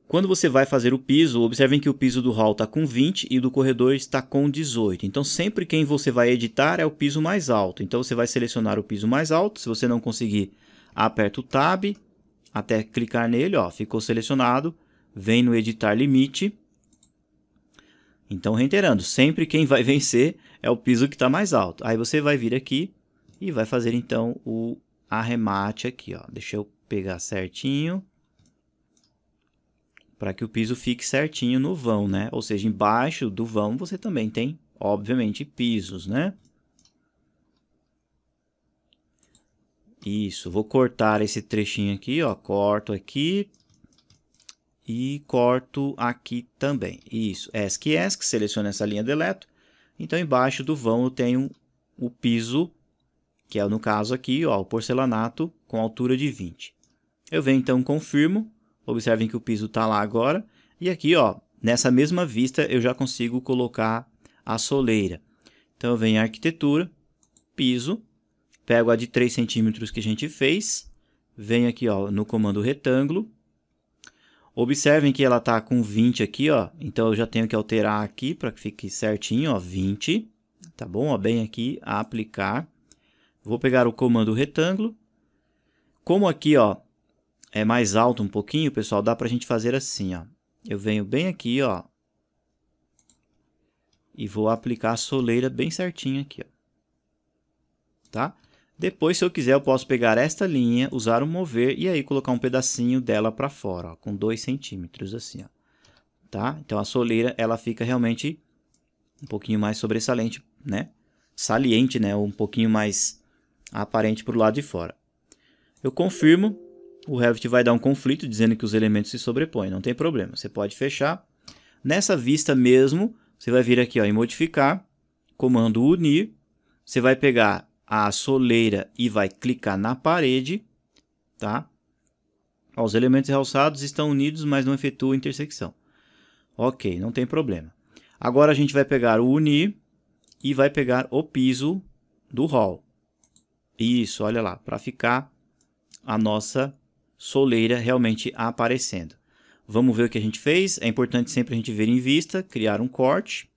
Quando você vai fazer o piso, observem que o piso do hall está com 20 e do corredor está com 18. Então, sempre quem você vai editar é o piso mais alto. Então, você vai selecionar o piso mais alto. Se você não conseguir, aperta o Tab até clicar nele. Ó, ficou selecionado. Vem no editar limite. Então, reiterando, sempre quem vai vencer é o piso que está mais alto. Aí você vai vir aqui e vai fazer então o arremate aqui. Ó. Deixa eu pegar certinho, para que o piso fique certinho no vão, né? Ou seja, embaixo do vão você também tem, obviamente, pisos, né? Isso, vou cortar esse trechinho aqui, ó, corto aqui e corto aqui também. Isso, ESC, seleciona essa linha, deleto. Então, embaixo do vão eu tenho o piso, que é no caso aqui, ó, o porcelanato com altura de 20. Eu venho então, confirmo. Observem que o piso está lá agora. E aqui, ó, nessa mesma vista, eu já consigo colocar a soleira. Então, eu venho em arquitetura, piso, pego a de 3 centímetros que a gente fez, venho aqui, ó, no comando retângulo. Observem que ela está com 20 aqui, ó, então eu já tenho que alterar aqui para que fique certinho, ó, 20. Tá bom? Ó, bem aqui, aplicar. Vou pegar o comando retângulo. Como aqui, ó, é mais alto um pouquinho, pessoal, dá para a gente fazer assim, ó. Eu venho bem aqui, ó, e vou aplicar a soleira bem certinho aqui, ó. Tá? Depois, se eu quiser, eu posso pegar esta linha, usar o mover e aí colocar um pedacinho dela para fora, ó, com 2 centímetros, assim, ó. Tá? Então, a soleira, ela fica realmente um pouquinho mais sobressalente, né? Saliente, né? Um pouquinho mais aparente para o lado de fora. Eu confirmo. O Revit vai dar um conflito dizendo que os elementos se sobrepõem. Não tem problema, você pode fechar. Nessa vista mesmo, você vai vir aqui, ó, em modificar, comando unir. Você vai pegar a soleira e vai clicar na parede, tá? Ó, os elementos realçados estão unidos, mas não efetuam intersecção. Ok, não tem problema. Agora a gente vai pegar o unir e vai pegar o piso do hall. Isso, olha lá, para ficar a nossa soleira realmente aparecendo. Vamos ver o que a gente fez. É importante sempre a gente ver em vista, criar um corte.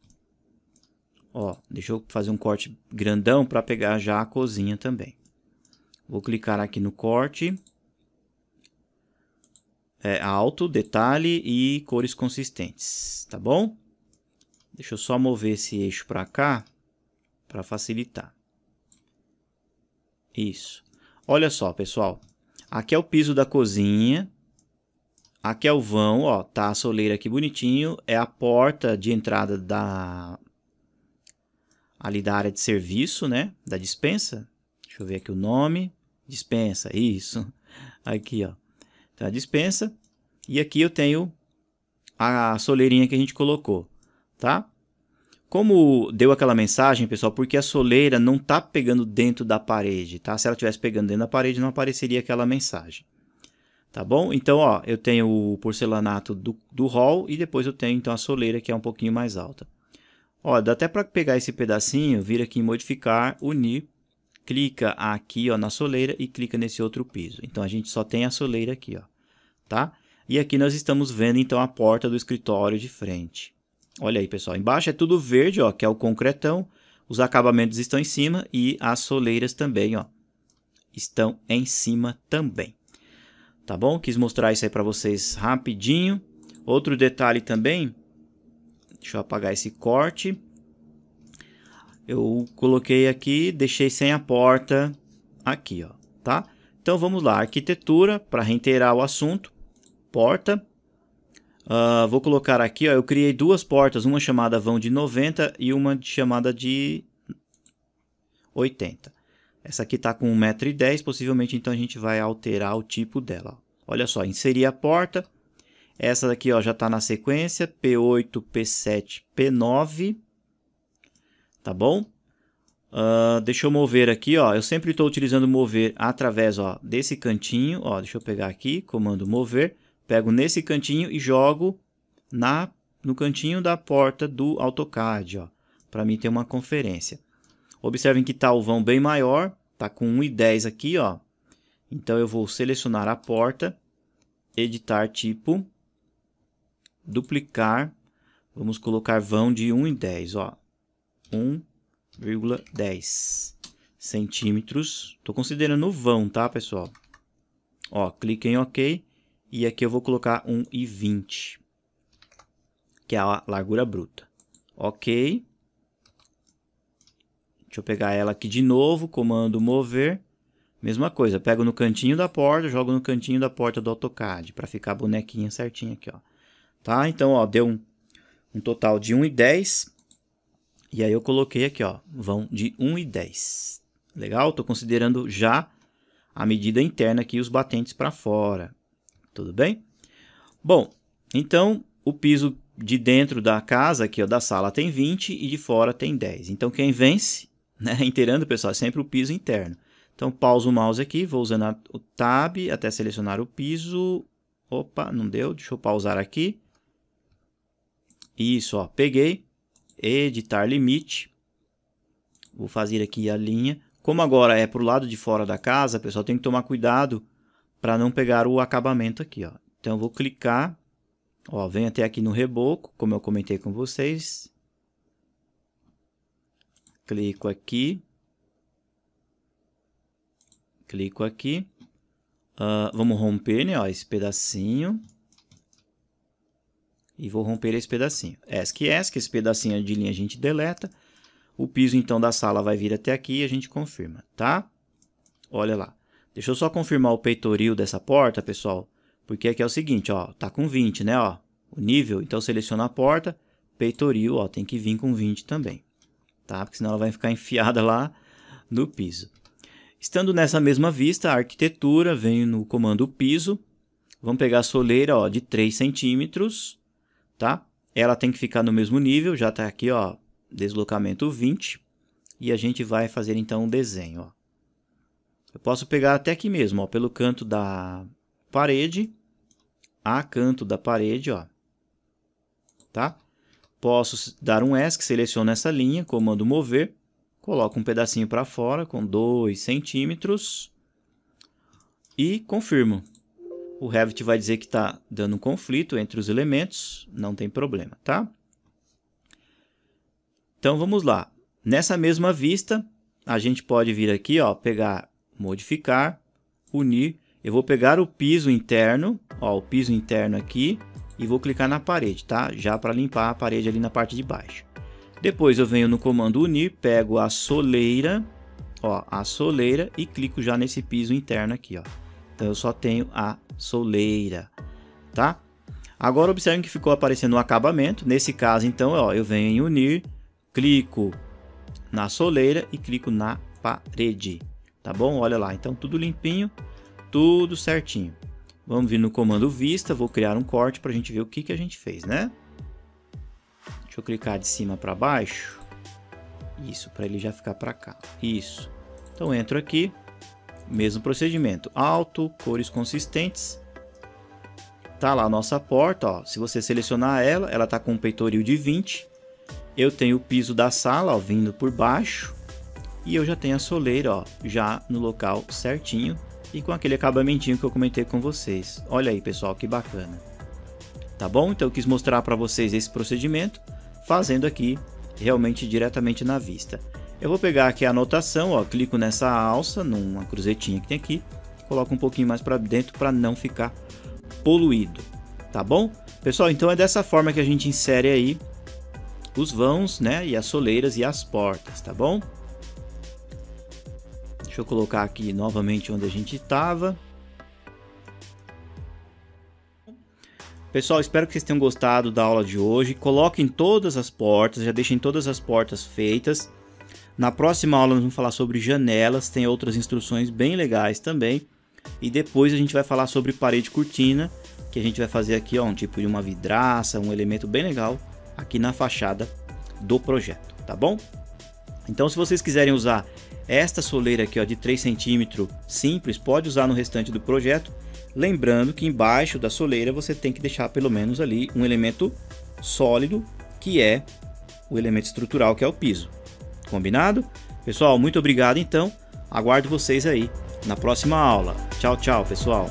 Ó, deixa eu fazer um corte grandão para pegar já a cozinha também. Vou clicar aqui no corte. Alto, detalhe e cores consistentes, tá bom? Deixa eu só mover esse eixo para cá para facilitar. Isso. Olha só, pessoal. Aqui é o piso da cozinha. Aqui é o vão, ó, tá a soleira aqui bonitinho. É a porta de entrada ali da área de serviço, né? Da despensa. Deixa eu ver aqui o nome. Despensa, isso. Aqui, ó. Então, a despensa. E aqui eu tenho a soleirinha que a gente colocou, tá? Como deu aquela mensagem, pessoal, porque a soleira não tá pegando dentro da parede, tá? Se ela estivesse pegando dentro da parede, não apareceria aquela mensagem. Tá bom? Então, ó, eu tenho o porcelanato do hall e depois eu tenho, então, a soleira, que é um pouquinho mais alta. Ó, dá até para pegar esse pedacinho, vir aqui em modificar, unir, clica aqui, ó, na soleira e clica nesse outro piso. Então, a gente só tem a soleira aqui, ó, tá? E aqui nós estamos vendo, então, a porta do escritório de frente. Olha aí, pessoal, embaixo é tudo verde, ó, que é o concretão. Os acabamentos estão em cima e as soleiras também, ó, estão em cima também. Tá bom? Quis mostrar isso aí para vocês rapidinho. Outro detalhe também, deixa eu apagar esse corte. Eu coloquei aqui, deixei sem a porta aqui, ó, tá? Então vamos lá, arquitetura, para reiterar o assunto, porta. Vou colocar aqui, ó, eu criei duas portas, uma chamada vão de 90 e uma chamada de 80. Essa aqui está com 1,10 m, possivelmente então a gente vai alterar o tipo dela. Olha só, inserir a porta. Essa daqui, ó, já está na sequência, P8, P7, P9. Tá bom? Deixa eu mover aqui, ó. Eu sempre estou utilizando mover através, ó, desse cantinho. Ó, deixa eu pegar aqui, comando mover. Pego nesse cantinho e jogo no cantinho da porta do AutoCAD, ó, para mim ter uma conferência. Observem que está o vão bem maior, tá com 1,10 aqui, ó. Então eu vou selecionar a porta, editar tipo, duplicar, vamos colocar vão de 1,10, ó. 1,10 centímetros. Estou considerando o vão, tá, pessoal? Ó, clique em OK. E aqui eu vou colocar 1,20, que é a largura bruta. OK. Deixa eu pegar ela aqui de novo, comando mover. Mesma coisa, pego no cantinho da porta, jogo no cantinho da porta do AutoCAD, para ficar a bonequinha certinha aqui, ó. Tá? Então, ó, deu um total de 1,10. E aí eu coloquei aqui, ó, vão de 1,10. Legal? Estou considerando já a medida interna aqui, os batentes para fora. Tudo bem? Bom, então o piso de dentro da casa, aqui, ó, da sala, tem 20 e de fora tem 10. Então quem vence, né, inteirando, pessoal, é sempre o piso interno. Então pauso o mouse aqui, vou usando o Tab até selecionar o piso. Opa, não deu, deixa eu pausar aqui. Isso, ó, peguei. Editar limite. Vou fazer aqui a linha. Como agora é para o lado de fora da casa, pessoal, tem que tomar cuidado para não pegar o acabamento aqui, ó. Então eu vou clicar, ó, vem até aqui no reboco, como eu comentei com vocês. Clico aqui. Clico aqui. Vamos romper, né, ó, esse pedacinho. E vou romper esse pedacinho. ESC, esse pedacinho de linha a gente deleta. O piso, então, da sala vai vir até aqui e a gente confirma, tá? Olha lá. Deixa eu só confirmar o peitoril dessa porta, pessoal. Porque aqui é o seguinte, ó, tá com 20, né, ó, o nível. Então, seleciona a porta, peitoril, ó, tem que vir com 20 também, tá? Porque senão ela vai ficar enfiada lá no piso. Estando nessa mesma vista, a arquitetura, vem no comando piso. Vamos pegar a soleira, ó, de 3 centímetros, tá? Ela tem que ficar no mesmo nível, já tá aqui, ó, deslocamento 20. E a gente vai fazer, então, um desenho, ó. Eu posso pegar até aqui mesmo, ó, pelo canto da parede, a canto da parede, ó, tá? Posso dar um ESC, seleciono essa linha, comando mover, coloco um pedacinho para fora com 2 centímetros e confirmo. O Revit vai dizer que está dando um conflito entre os elementos, não tem problema, tá? Então vamos lá. Nessa mesma vista, a gente pode vir aqui, ó, pegar, modificar, unir. Eu vou pegar o piso interno, ó, o piso interno aqui, e vou clicar na parede, tá? Já para limpar a parede ali na parte de baixo. Depois eu venho no comando unir, pego a soleira, ó, a soleira e clico já nesse piso interno aqui, ó. Então eu só tenho a soleira, tá? Agora observem que ficou aparecendo o acabamento. Nesse caso, então, ó, eu venho em unir, clico na soleira e clico na parede, tá bom? Olha lá, então tudo limpinho, tudo certinho. Vamos vir no comando vista, vou criar um corte para a gente ver o que a gente fez, né? Deixa eu clicar de cima para baixo. Isso, para ele já ficar para cá. Isso. Então entro aqui, mesmo procedimento. Alto, cores consistentes. Tá lá a nossa porta, ó. Se você selecionar ela, ela tá com um peitoril de 20. Eu tenho o piso da sala, ó, vindo por baixo. E eu já tenho a soleira, ó, já no local certinho. E com aquele acabamentinho que eu comentei com vocês. Olha aí, pessoal, que bacana. Tá bom? Então eu quis mostrar para vocês esse procedimento, fazendo aqui realmente diretamente na vista. Eu vou pegar aqui a anotação, ó, clico nessa alça, numa cruzetinha que tem aqui, coloco um pouquinho mais para dentro para não ficar poluído, tá bom? Pessoal, então é dessa forma que a gente insere aí os vãos, né, e as soleiras e as portas, tá bom? Deixa eu colocar aqui novamente onde a gente estava. Pessoal, espero que vocês tenham gostado da aula de hoje. Coloquem todas as portas, já deixem todas as portas feitas. Na próxima aula nós vamos falar sobre janelas, tem outras instruções bem legais também. E depois a gente vai falar sobre parede cortina, que a gente vai fazer aqui, ó, um tipo de uma vidraça, um elemento bem legal aqui na fachada do projeto, tá bom? Então, se vocês quiserem usar esta soleira aqui, ó, de 3 cm simples, pode usar no restante do projeto. Lembrando que embaixo da soleira você tem que deixar pelo menos ali um elemento sólido, que é o elemento estrutural, que é o piso. Combinado? Pessoal, muito obrigado então. Aguardo vocês aí na próxima aula. Tchau, tchau, pessoal.